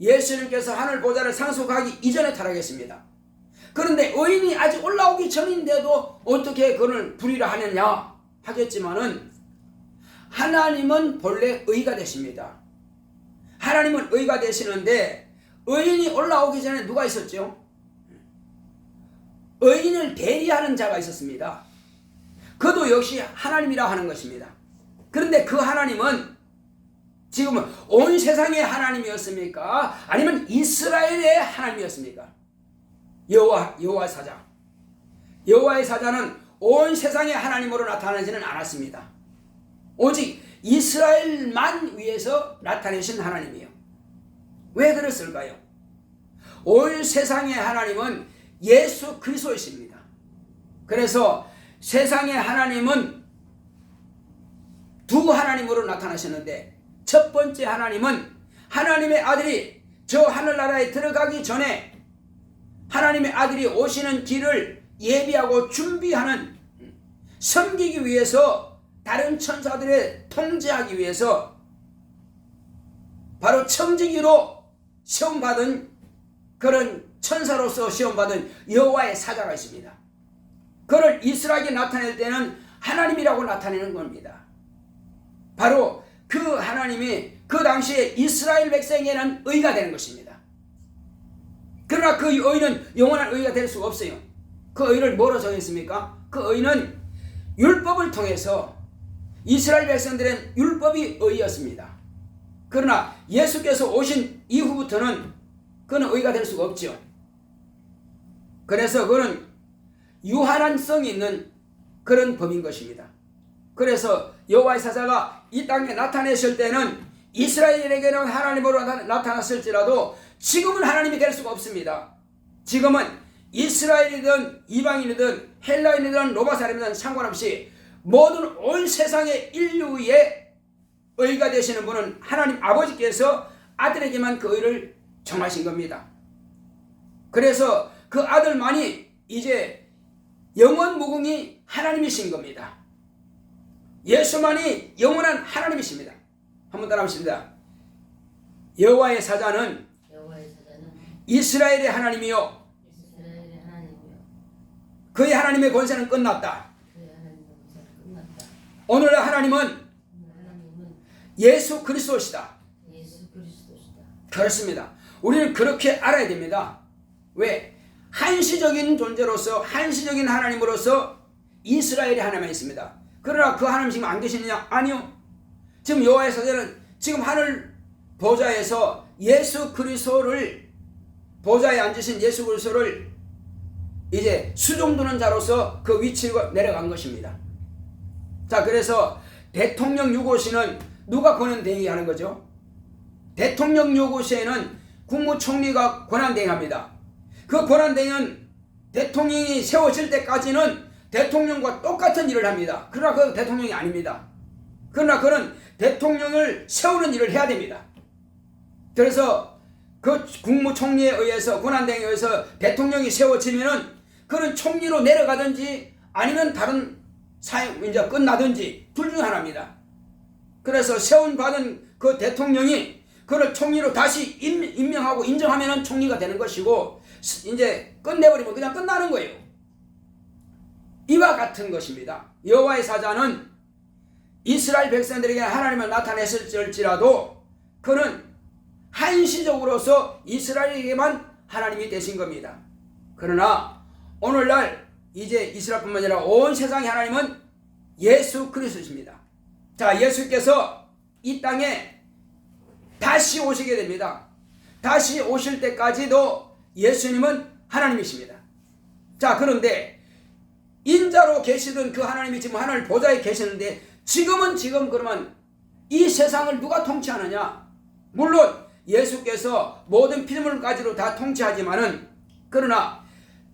예수님께서 하늘 보좌를 상속하기 이전에 타락했습니다. 그런데 의인이 아직 올라오기 전인데도 어떻게 그를 불의를 하느냐 하겠지만은 하나님은 본래 의가 되십니다. 하나님은 의가 되시는데 의인이 올라오기 전에 누가 있었죠? 의인을 대리하는 자가 있었습니다. 그도 역시 하나님이라 하는 것입니다. 그런데 그 하나님은 지금은 온 세상의 하나님이었습니까? 아니면 이스라엘의 하나님이었습니까? 여호와의 사자. 여호와의 사자는 온 세상의 하나님으로 나타나지는 않았습니다. 오직 이스라엘만 위해서 나타내신 하나님이에요. 왜 그랬을까요? 온 세상의 하나님은 예수 그리스도이십니다. 그래서 세상의 하나님은 두 하나님으로 나타나셨는데 첫 번째 하나님은 하나님의 아들이 저 하늘나라에 들어가기 전에 하나님의 아들이 오시는 길을 예비하고 준비하는, 섬기기 위해서 다른 천사들의 통제하기 위해서 바로 청지기로 시험받은 그런 천사로서 시험받은 여호와의 사자가 있습니다. 그를 이스라엘에 나타낼 때는 하나님이라고 나타내는 겁니다. 바로 그 하나님이 그 당시에 이스라엘 백성에게는 의가 되는 것입니다. 그러나 그 의는 영원한 의가 될 수가 없어요. 그 의를 뭐로 정했습니까? 그 의는 율법을 통해서 이스라엘 백성들은 율법이 의였습니다. 그러나 예수께서 오신 이후부터는 그는 의가 될 수가 없죠. 그래서 그는 유한한성이 있는 그런 법인 것입니다. 그래서 여호와의 사자가 이 땅에 나타내실 때는 이스라엘에게는 하나님으로 나타났을지라도 지금은 하나님이 될 수가 없습니다. 지금은 이스라엘이든 이방인이든 헬라인이든 로마 사람이든 상관없이 모든 온 세상의 인류의 의가 되시는 분은 하나님 아버지께서 아들에게만 그 의를 정하신 겁니다. 그래서 그 아들만이 이제 영원 무궁이 하나님이신 겁니다. 예수만이 영원한 하나님이십니다. 한번 따라하십니다. 여호와의 사자는 이스라엘의 하나님이요 그의 하나님의 권세는 끝났다. 오늘 하나님은 예수 그리스도시다. 그렇습니다. 우리는 그렇게 알아야 됩니다. 왜? 한시적인 존재로서 한시적인 하나님으로서 이스라엘의 하나님이 있습니다. 그러나 그 하나님 지금 안 계시느냐? 아니요. 지금 여호와의 사자는 지금 하늘 보좌에서 예수 그리스도를 보좌에 앉으신 예수 그리스도를 이제 수종두는 자로서 그 위치로 내려간 것입니다. 자, 그래서 대통령 유고시는 누가 권한대행하는 거죠? 대통령 유고시에는 국무총리가 권한대행합니다. 그 권한대행은 대통령이 세워질 때까지는 대통령과 똑같은 일을 합니다. 그러나 그 대통령이 아닙니다. 그러나 그는 대통령을 세우는 일을 해야 됩니다. 그래서 그 국무총리에 의해서 권한대행에 의해서 대통령이 세워지면은 그는 총리로 내려가든지 아니면 다른 사형 이제 끝나든지 둘 중 하나입니다. 그래서 세운받은 그 대통령이 그를 총리로 다시 임명하고 인정하면은 총리가 되는 것이고 이제 끝내버리면 그냥 끝나는 거예요. 이와 같은 것입니다. 여호와의 사자는 이스라엘 백성들에게 하나님을 나타냈을지라도 그는 한시적으로서 이스라엘에게만 하나님이 되신 겁니다. 그러나 오늘날 이제 이스라엘뿐만 아니라 온 세상의 하나님은 예수 그리스도십니다. 자, 예수께서 이 땅에 다시 오시게 됩니다. 다시 오실 때까지도 예수님은 하나님이십니다. 자, 그런데 인자로 계시던 그 하나님이 지금 하늘 보좌에 계시는데 지금 그러면 이 세상을 누가 통치하느냐? 물론 예수께서 모든 피조물까지도 다 통치하지만은, 그러나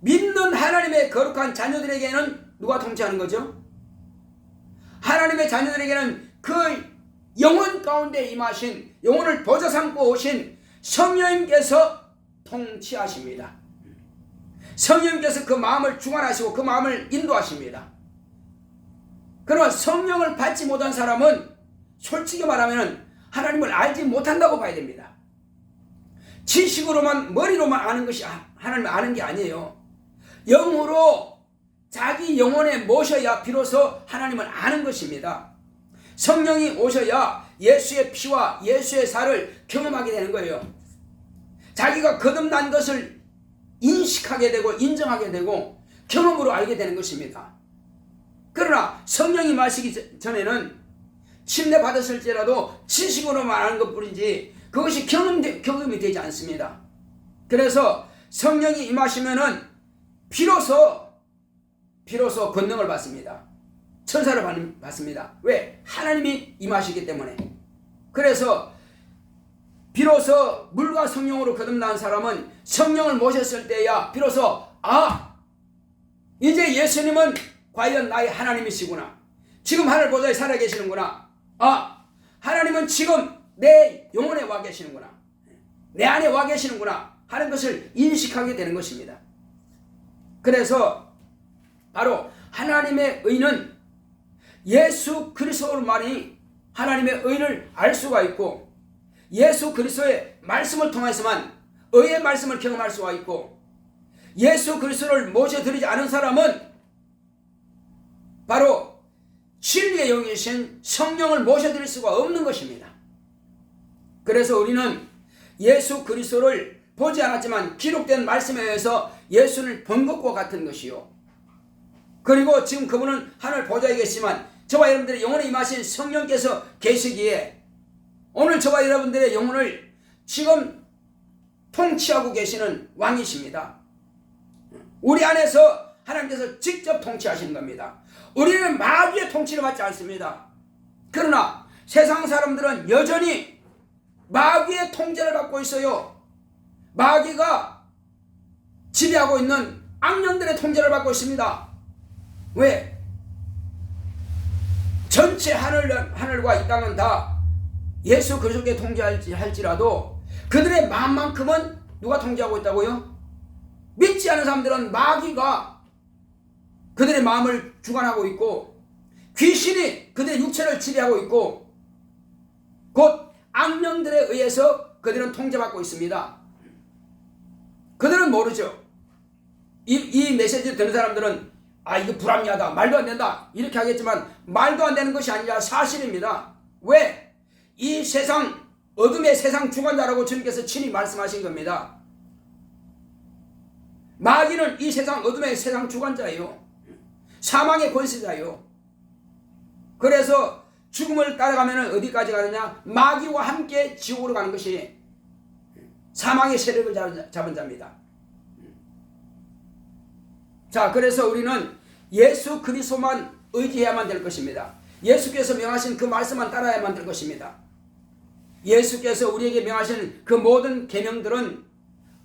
믿는 하나님의 거룩한 자녀들에게는 누가 통치하는 거죠? 하나님의 자녀들에게는 그 영혼 가운데 임하신, 영혼을 보좌 삼고 오신 성령님께서 통치하십니다. 성령님께서 그 마음을 주관하시고 그 마음을 인도하십니다. 그러나 성령을 받지 못한 사람은 솔직히 말하면 하나님을 알지 못한다고 봐야 됩니다. 지식으로만, 머리로만 아는 것이 하나님을 아는 게 아니에요. 영으로 자기 영혼에 모셔야 비로소 하나님을 아는 것입니다. 성령이 오셔야 예수의 피와 예수의 살을 경험하게 되는 거예요. 자기가 거듭난 것을 인식하게 되고 인정하게 되고 경험으로 알게 되는 것입니다. 그러나 성령이 마시기 전에는 침례 받았을지라도 지식으로만 아는 것뿐이지 그것이 경험이 되지 않습니다. 그래서 성령이 임하시면은 비로소 권능을 받습니다. 천사를 받습니다. 왜? 하나님이 임하시기 때문에. 그래서 비로소 물과 성령으로 거듭난 사람은 성령을 모셨을 때야 비로소 이제 예수님은 과연 나의 하나님이시구나. 지금 하늘 보좌에 살아계시는구나. 하나님은 지금 내 영혼에 와 계시는구나. 내 안에 와 계시는구나 하는 것을 인식하게 되는 것입니다. 그래서 바로 하나님의 의는 예수 그리스도로만이 하나님의 의를 알 수가 있고, 예수 그리스도의 말씀을 통해서만 의의 말씀을 경험할 수가 있고, 예수 그리스도를 모셔드리지 않은 사람은 바로 진리의 영이신 성령을 모셔드릴 수가 없는 것입니다. 그래서 우리는 예수 그리스도를 보지 않았지만 기록된 말씀에 의해서 예수를 본 것과 같은 것이요, 그리고 지금 그분은 하늘 보좌에 계시지만 저와 여러분들의 영혼에 임하신 성령께서 계시기에 오늘 저와 여러분들의 영혼을 지금 통치하고 계시는 왕이십니다. 우리 안에서 하나님께서 직접 통치하시는 겁니다. 우리는 마귀의 통치를 받지 않습니다. 그러나 세상 사람들은 여전히 마귀의 통제를 받고 있어요. 마귀가 지배하고 있는 악령들의 통제를 받고 있습니다. 왜? 전체 하늘과 이 땅은 다 예수 그리스도께 통제할지라도 그들의 마음만큼은 누가 통제하고 있다고요? 믿지 않은 사람들은 마귀가 그들의 마음을 주관하고 있고, 귀신이 그들의 육체를 지배하고 있고, 곧 악령들에 의해서 그들은 통제받고 있습니다. 그들은 모르죠. 이 메시지 듣는 사람들은 이거 불합리하다, 말도 안 된다 이렇게 하겠지만 말도 안 되는 것이 아니라 사실입니다. 왜? 이 세상, 어둠의 세상 주관자라고 주님께서 친히 말씀하신 겁니다. 마귀는 이 세상, 어둠의 세상 주관자예요. 사망의 권세자예요. 그래서 죽음을 따라가면 어디까지 가느냐? 마귀와 함께 지옥으로 가는 것이 사망의 세력을 잡은 자입니다. 자, 그래서 우리는 예수 그리스도만 의지해야만 될 것입니다. 예수께서 명하신 그 말씀만 따라야만 될 것입니다. 예수께서 우리에게 명하신 그 모든 계명들은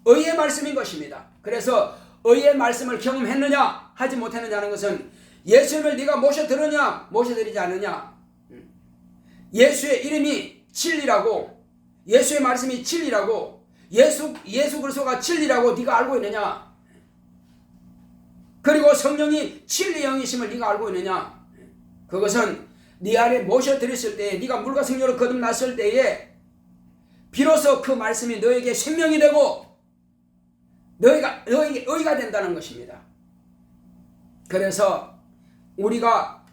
의의 말씀인 것입니다. 그래서 의의 말씀을 경험했느냐 하지 못했느냐는 것은 예수님을 네가 모셔들으냐 모셔드리지 않느냐, 예수의 이름이 진리라고, 예수의 말씀이 진리라고, 예수 그리스도가 진리라고 네가 알고 있느냐, 그리고 성령이 진리 영이심을 네가 알고 있느냐, 그것은 네 안에 모셔드렸을 때에, 네가 물과 성령으로 거듭났을 때에 비로소 그 말씀이 너에게 생명이 되고 너에게 의가 된다는 것입니다. 그래서 우리가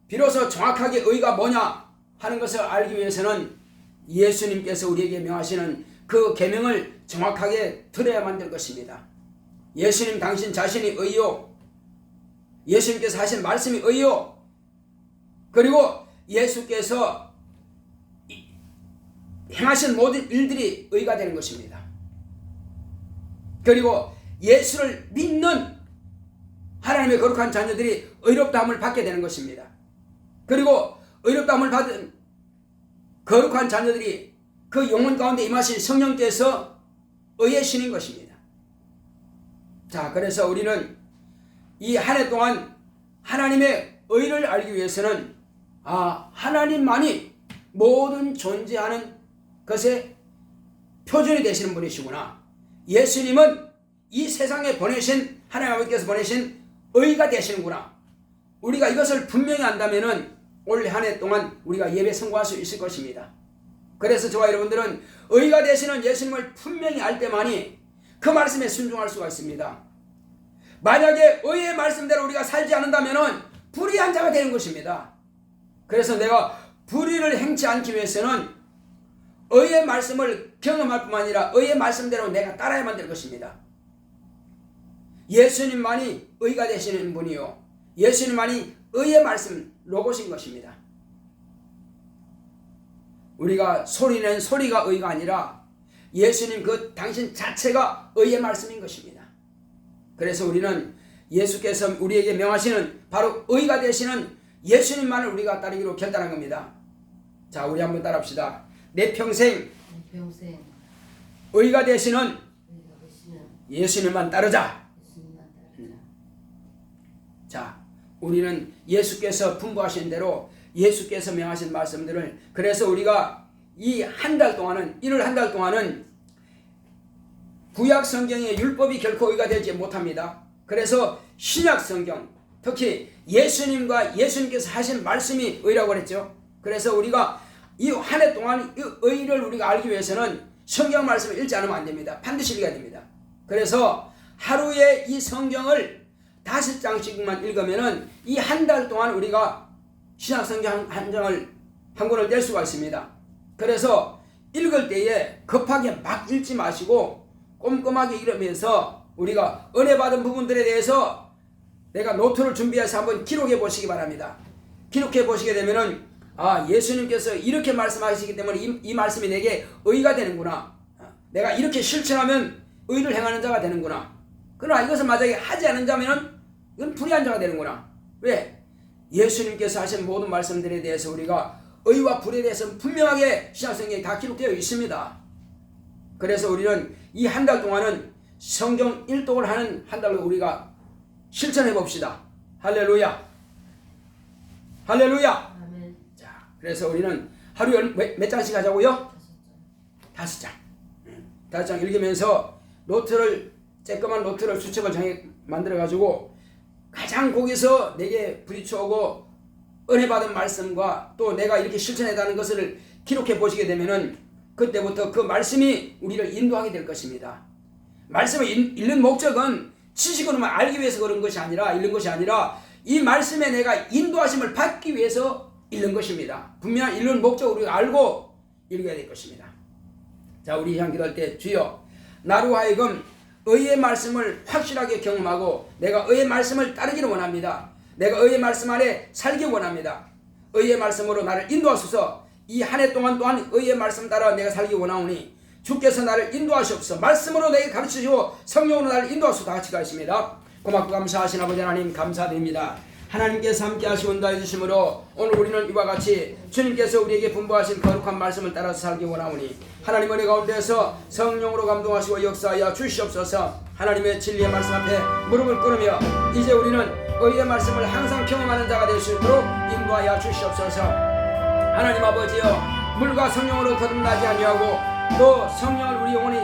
비로소 정확하게 의가 뭐냐 하는 것을 알기 위해서는 예수님께서 우리에게 명하시는 그 계명을 정확하게 들어야만 될 것입니다. 예수님 당신 자신이 의요, 예수님께서 하신 말씀이 의요, 그리고 예수께서 행하신 모든 일들이 의가 되는 것입니다. 그리고 예수를 믿는 하나님의 거룩한 자녀들이 의롭다함을 받게 되는 것입니다. 그리고 의롭다함을 받은 거룩한 자녀들이 그 영혼 가운데 임하신 성령께서 의의 신인 것입니다. 자, 그래서 우리는 이 한 해 동안 하나님의 의를 알기 위해서는 하나님만이 모든 존재하는 것의 표준이 되시는 분이시구나. 예수님은 이 세상에 보내신 하나님 아버지께서 보내신 의가 되시는구나. 우리가 이것을 분명히 안다면은 올 한 해 동안 우리가 예배 성공할 수 있을 것입니다. 그래서 저와 여러분들은 의가 되시는 예수님을 분명히 알 때만이 그 말씀에 순종할 수가 있습니다. 만약에 의의 말씀대로 우리가 살지 않는다면은 불의한 자가 되는 것입니다. 그래서 내가 불의를 행치 않기 위해서는 의의 말씀을 경험할 뿐만 아니라 의의 말씀대로 내가 따라야만 될 것입니다. 예수님만이 의가 되시는 분이요, 예수님만이 의의 말씀 로고신 것입니다. 우리가 소리낸 소리가 의가 아니라 예수님 그 당신 자체가 의의 말씀인 것입니다. 그래서 우리는 예수께서 우리에게 명하시는 바로 의가 되시는 예수님만을 우리가 따르기로 결단한 겁니다. 자, 우리 한번 따라합시다. 내 평생 의가 되시는 예수님만 따르자. 자, 우리는 예수께서 분부하신 대로 예수께서 명하신 말씀들을, 그래서 우리가 이 한 달 동안은, 1월 한 달 동안은 구약 성경의 율법이 결코 의가 되지 못합니다. 그래서 신약 성경, 특히 예수님과 예수님께서 하신 말씀이 의라고 그랬죠. 그래서 우리가 이 한 해 동안 이 의를 우리가 알기 위해서는 성경 말씀을 읽지 않으면 안 됩니다. 반드시 읽어야 됩니다. 그래서 하루에 이 성경을 5장씩만 읽으면은 이 한 달 동안 우리가 신약 성경 한 권을 뗄 수가 있습니다. 그래서 읽을 때에 급하게 막 읽지 마시고 꼼꼼하게 읽으면서 우리가 은혜 받은 부분들에 대해서 내가 노트를 준비해서 한번 기록해 보시기 바랍니다. 기록해 보시게 되면은 예수님께서 이렇게 말씀하시기 때문에 이 말씀이 내게 의가 되는구나. 내가 이렇게 실천하면 의를 행하는 자가 되는구나. 그러나 이것을 만약에 하지 않는 자면 이건 불의한 자가 되는구나. 왜? 예수님께서 하신 모든 말씀들에 대해서 우리가 의와 불에 대해서 분명하게 신약성경에 다 기록되어 있습니다. 그래서 우리는 이 한 달 동안은 성경 일독을 하는 한 달로 우리가 실천해 봅시다. 할렐루야. 할렐루야. 아멘. 자, 그래서 우리는 하루에 몇 장씩 하자고요? 5장. 5장 읽으면서 노트를, 쬐끄만 노트를 수첩을 만들어 가지고 가장 거기서 내게 부딪혀오고 은혜 받은 말씀과 또 내가 이렇게 실천했다는 것을 기록해 보시게 되면은 그때부터 그 말씀이 우리를 인도하게 될 것입니다. 말씀을 읽는 목적은 지식으로만 알기 위해서 그런 것이 아니라, 읽는 것이 아니라 이 말씀에 내가 인도하심을 받기 위해서 읽는 것입니다. 분명한 읽는 목적을 우리가 알고 읽어야 될 것입니다. 자, 우리 향 기도할 때, 주여 나로 하여금 의의 말씀을 확실하게 경험하고 내가 의의 말씀을 따르기를 원합니다. 내가 의의 말씀 안에 살기 원합니다. 의의 말씀으로 나를 인도하소서. 이 한 해 동안 또한 의의 말씀 따라 내가 살기 원하오니 주께서 나를 인도하시옵소서. 말씀으로 내게 가르치시고 성령으로 나를 인도하소서. 다 같이 가겠습니다. 고맙고 감사하신 아버지 하나님 감사드립니다. 하나님께서 함께 하시고 인도해 주심으로 오늘 우리는 이와 같이 주님께서 우리에게 분부하신 거룩한 말씀을 따라서 살기 원하오니 하나님 은혜 가운데서 성령으로 감동하시고 역사하여 주시옵소서. 하나님의 진리의 말씀 앞에 무릎을 꿇으며 이제 우리는 의의 말씀을 항상 경험하는 자가 될 수 있도록 인도하여 주시옵소서. 하나님 아버지여, 물과 성령으로 거듭나지 아니하고 또 성령을 우리 영혼이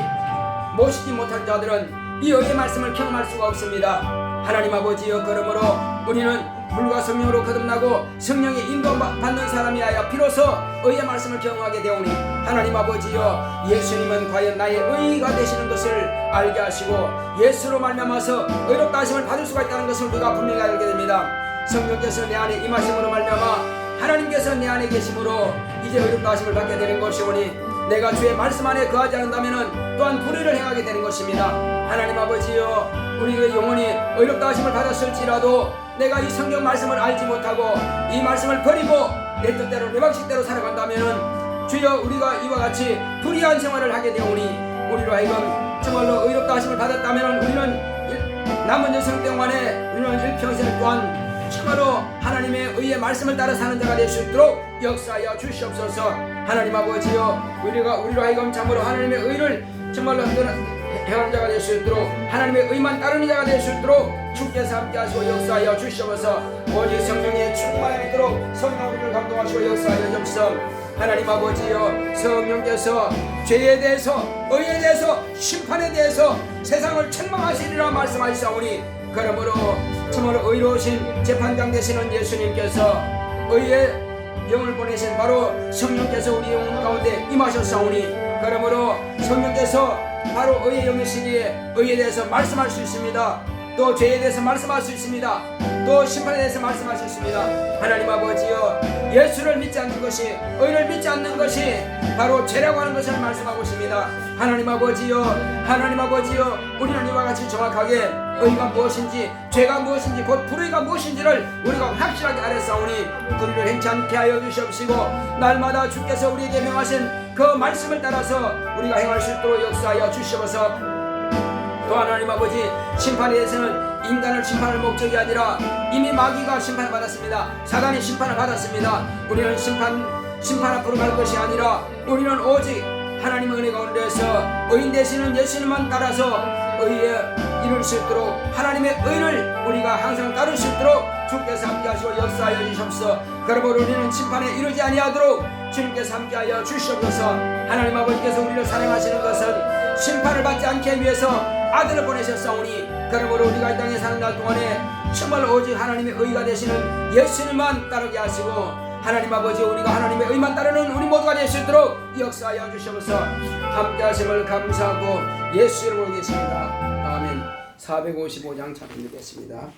모시지 못한 자들은 이 의의 말씀을 경험할 수가 없습니다. 하나님 아버지여, 그러므로 우리는 물과 성령으로 거듭나고 성령의 인도받는 사람이 하여 비로소 의의 말씀을 경험하게 되오니 하나님 아버지여, 예수님은 과연 나의 의가 되시는 것을 알게 하시고 예수로 말미암아서 의롭다 하심을 받을 수가 있다는 것을 우리가 분명히 알게 됩니다. 성령께서 내 안에 임하심으로 말미암아 하나님께서 내 안에 계심으로 이제 의롭다 하심을 받게 되는 것이오니 내가 주의 말씀 안에 거하지 않는다면 또한 불의를 행하게 되는 것입니다. 하나님 아버지여, 우리의 영혼이 의롭다 하심을 받았을지라도 내가 이 성경 말씀을 알지 못하고 이 말씀을 버리고 내 뜻대로 내 방식대로 살아간다면 주여, 우리가 이와 같이 불의한 생활을 하게 되오니 우리로 하여금 정말로 의롭다 하심을 받았다면 우리는 남은 여생 동안에 우리는 일평생 또한 참으로 하나님의 의의 말씀을 따라 사는 자가 될 수 있도록 역사하여 주시옵소서. 하나님 아버지여, 우리로 하여금 참으로 하나님의 의를 정말로 행하는 자가 될 수 있도록, 하나님의 의만 따르는 자가 될 수 있도록 주께서 함께 하시고 역사하여 주시옵소서. 오직 성령의 충만함이 있도록 성령 우리를 감동하시고 역사하여 주옵소서. 하나님 아버지여, 성령께서 죄에 대해서, 의에 대해서, 심판에 대해서 세상을 책망하시리라 말씀하시사오니, 그러므로 참으로 의로우신 재판장 되시는 예수님께서 의의 영을 보내신 바로 성령께서 우리 영 가운데 임하셨사오니, 그러므로 성령께서 바로 의의 영이시기에 의에 대해서 말씀할 수 있습니다. 또 죄에 대해서 말씀할 수 있습니다. 또 심판에 대해서 말씀할 수 있습니다. 하나님 아버지여, 예수를 믿지 않는 것이, 의를 믿지 않는 것이 바로 죄라고 하는 것을 말씀하고 있습니다. 하나님 아버지여, 우리는 이와 같이 정확하게 의가 무엇인지, 죄가 무엇인지, 곧 불의가 무엇인지를 우리가 확실하게 알았사오니 그를 행치 않게 하여 주시옵시고, 날마다 주께서 우리에게 명하신 그 말씀을 따라서 우리가 행할 수 있도록 역사하여 주시옵소서. 또 하나님 아버지, 심판에 대해서는 인간을 심판할 목적이 아니라 이미 마귀가 심판을 받았습니다. 사단이 심판을 받았습니다. 우리는 심판 앞으로 갈 것이 아니라 우리는 오직 하나님의 은혜 가운데서 의인 되시는 예수님만 따라서 의에 이룰 수 있도록, 하나님의 의를 우리가 항상 따를 수 있도록 주께서 함께하시고 역사하여 주시옵소서. 그러므로 우리는 심판에 이르지 아니하도록 주님께서 함께하여 주시옵소서. 하나님 아버지께서 우리를 사랑하시는 것은 심판을 받지 않게 위해서 아들을 보내셨사오니, 그러므로 우리가 이 땅에 사는 날 동안에 정말 오직 하나님의 의가 되시는 예수님만 따르게 하시고, 하나님 아버지, 우리가 하나님의 의만 따르는 우리 모두가 될 수 있도록 역사하여 주시옵소서. 함께 하심을 감사하고 예수 이름으로 계십니다. 아멘. 455장 찬송 드리겠습니다.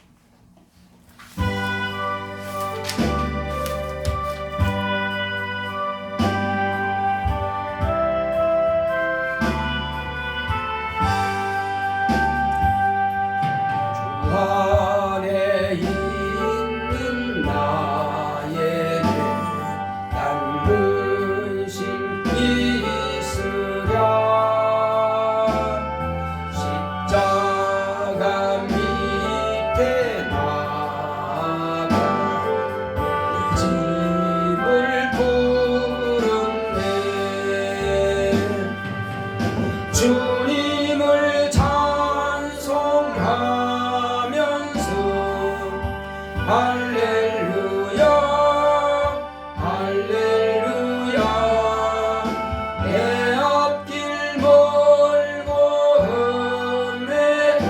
안에 있는 나에게 난 근심이 있으랴. 십자가 밑에 나가 집을 부른네. 주님을 찬송하 할렐루야, 할렐루야. 내 앞길 멀고 험해도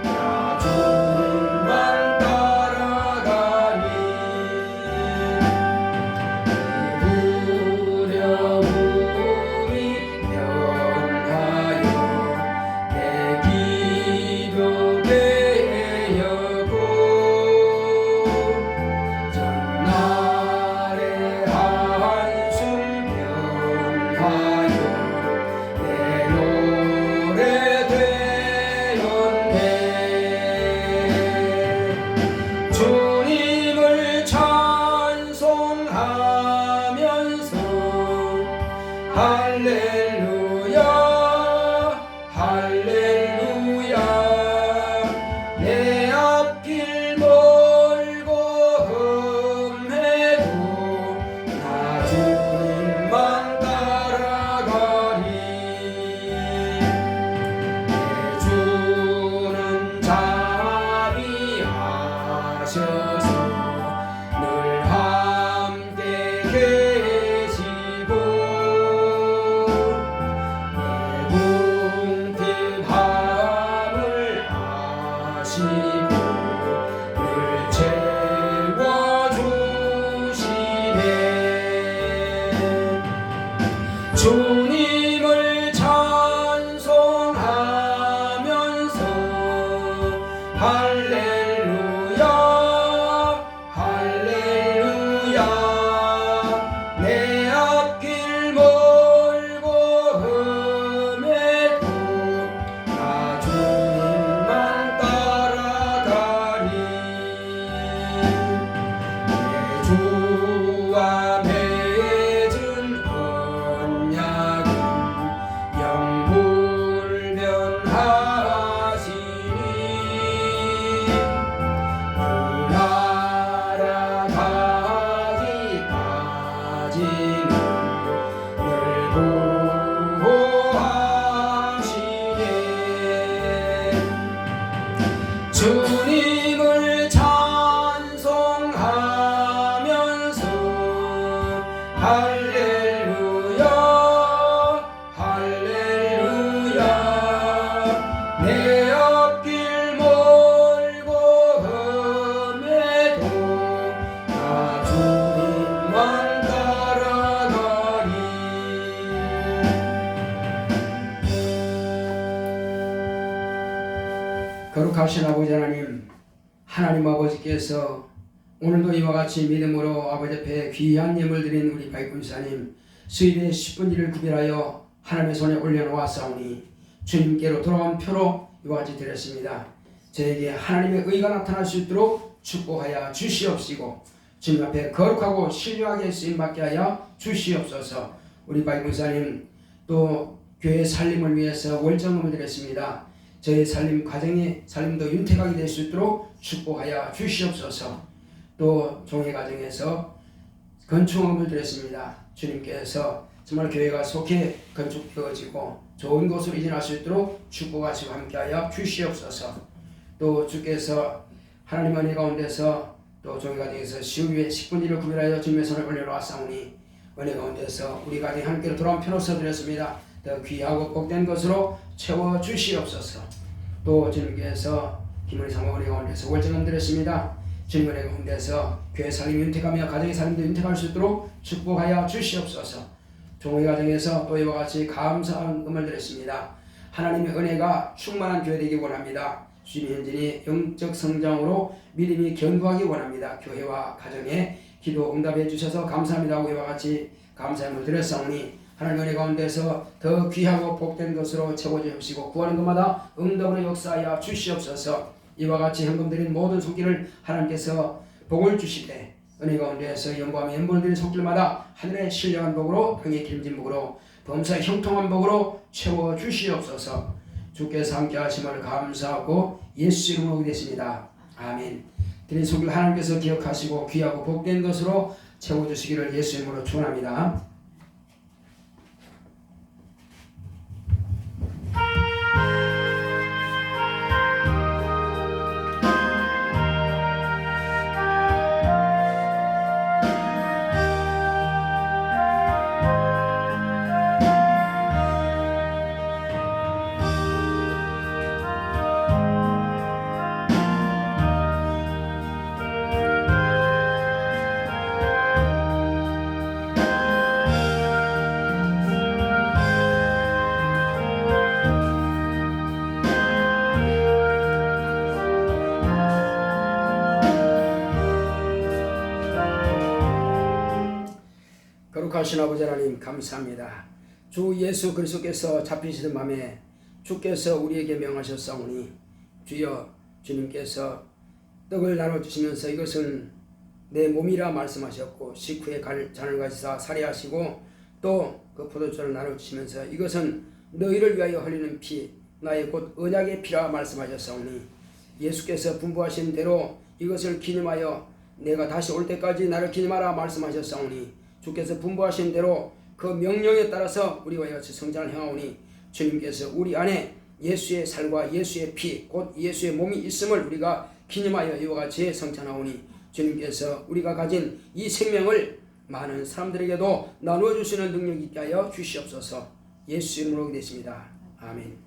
나 주님만 따라가니. 두려움이 면하여 내 기도에 할렐루야, 할렐루야. 내 앞길 멀고 험해도 나 주님만 따라가리. 내 주는 자비하셔서 늘 함께 계시고, 늘 채워주시네. 주님을 찬송하면서 할렐루야, 할렐루야. 내 앞길 멀고 험해도 나 주님만 따라가리. 내 주와 맺은 언약은 영불 주님을 찬송하면서 할렐루야 할렐루야 내 앞길 멀고 험해도 나 주님만 따라가리. 거룩하신 아버지 하나님, 하나님 아버지께서 오늘도 이와 같이 믿음으로 아버지 앞에 귀한 예물 드린 우리 바이군사님 수일의 10분지를 구별하여 하나님의 손에 올려놓았사오니 주님께로 돌아온 표로 이와 같이 드렸습니다. 저에게 하나님의 의가 나타날 수 있도록 축복하여 주시옵시고 주님 앞에 거룩하고 신령하게 쓰임받게 하여 주시옵소서. 우리 바이군사님 또 교회 살림을 위해서 월정금을 드렸습니다. 저의 살림 가정의 살림도 윤택하게 될 수 있도록 축복하여 주시옵소서. 또 종의 가정에서 건축금을 드렸습니다. 주님께서 정말 교회가 속히 건축되어지고 좋은 곳으로 이전할 수 있도록 축복하시고 함께하여 주시옵소서. 또 주께서 하나님 은혜 가운데서 또 종의 가정에서 시위의 10분지를 구별하여 주님의 손을 올려놓았사오니 은혜 가운데서 우리 가정이 함께로 돌아온 편으로서 드렸습니다. 더 귀하고 복된 것으로 채워 주시옵소서. 또 주님께서 기문의 상황 은혜 가운데서 월정금 드렸습니다. 주님 은혜 가운데서 교회 살림 윤택하며 가정의 살림도 윤택할 수 있도록 축복하여 주시옵소서. 종의 가정에서 또 이와 같이 감사한 금을 드렸습니다. 하나님의 은혜가 충만한 교회 되기 원합니다. 주님 현진이 영적 성장으로 믿음이 견고하기 원합니다. 교회와 가정에 기도 응답해 주셔서 감사합니다 하고 이와 같이 감사함을 드렸사오니 하나님 은혜 가운데서 더 귀하고 복된 것으로 채워주시고 구하는 것마다 응답으로 역사하여 주시옵소서. 이와 같이 현금 드린 모든 손길을 하나님께서 복을 주시되 은혜 가운데서 영광의 연분을 드린 손길마다 하늘의 신령한 복으로 땅의 기름진 복으로 범사의 형통한 복으로 채워주시옵소서. 주께서 함께 하심을 감사하고 예수 이름으로 기도했습니다. 아멘. 드린 손길 하나님께서 기억하시고 귀하고 복된 것으로 채워주시기를 예수 이름으로 축원합니다. 거룩하신 아버지 하나님 감사합니다. 주 예수 그리스도께서 잡히시던 밤에 주께서 우리에게 명하셨사오니 주여 주님께서 떡을 나눠주시면서 이것은 내 몸이라 말씀하셨고 식후에 잔을 가지사 살해하시고 또 그 포도주를 나눠주시면서 이것은 너희를 위하여 흘리는 피 나의 곧 언약의 피라 말씀하셨사오니 예수께서 분부하신 대로 이것을 기념하여 내가 다시 올 때까지 나를 기념하라 말씀하셨사오니 주께서 분부하신 대로 그 명령에 따라서 우리와 같이 성장을 행하오니 주님께서 우리 안에 예수의 살과 예수의 피 곧 예수의 몸이 있음을 우리가 기념하여 이와 같이 성찬하오니 주님께서 우리가 가진 이 생명을 많은 사람들에게도 나누어 주시는 능력 있게 하여 주시옵소서. 예수 이름으로 기도했습니다. 아멘.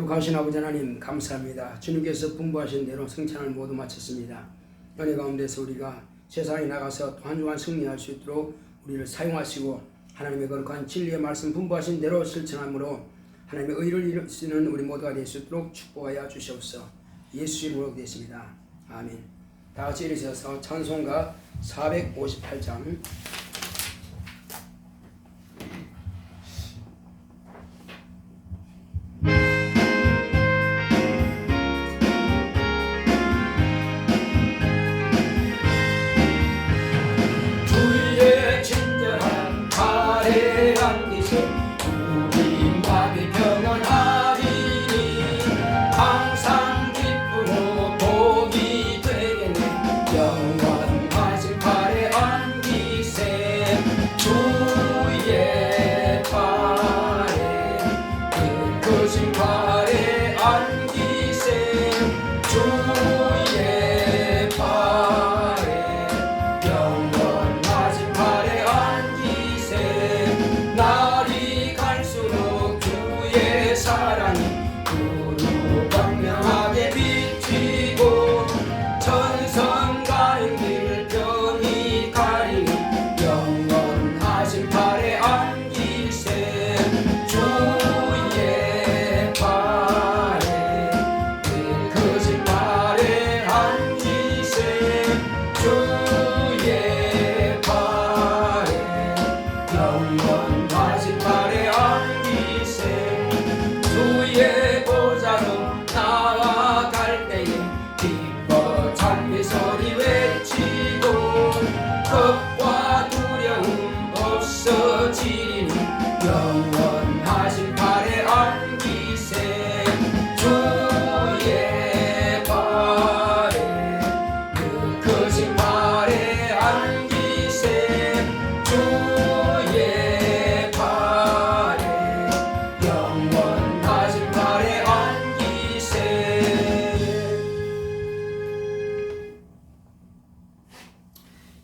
거룩하신 아버지 하나님 감사합니다. 주님께서 분부하신 대로 성찬을 모두 마쳤습니다. 은혜 가운데서 우리가 세상에 나가서 또 한 주간 승리할 수 있도록 우리를 사용하시고 하나님의 거룩한 진리의 말씀 분부하신 대로 실천함으로 하나님의 의를 이루시는 우리 모두가 될 수 있도록 축복하여 주시옵소서. 예수 이름으로 되겠습니다. 아멘. 다 같이 일으켜서 찬송가 458장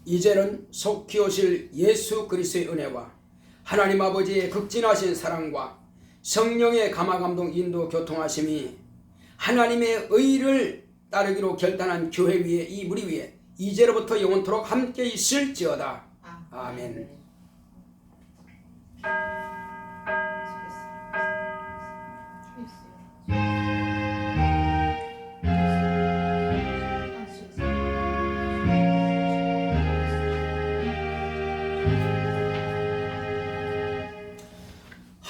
이제는 속히 오실 예수 그리스도의 은혜와 하나님 아버지의 극진하신 사랑과 성령의 감화감동 인도 교통하심이 하나님의 의를 따르기로 결단한 교회 위에 이 무리 위에 이제로부터 영원토록 함께 있을지어다. 아멘.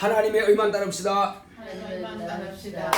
하나님의 의만 따릅시다. 하나님의 의만 따릅시다.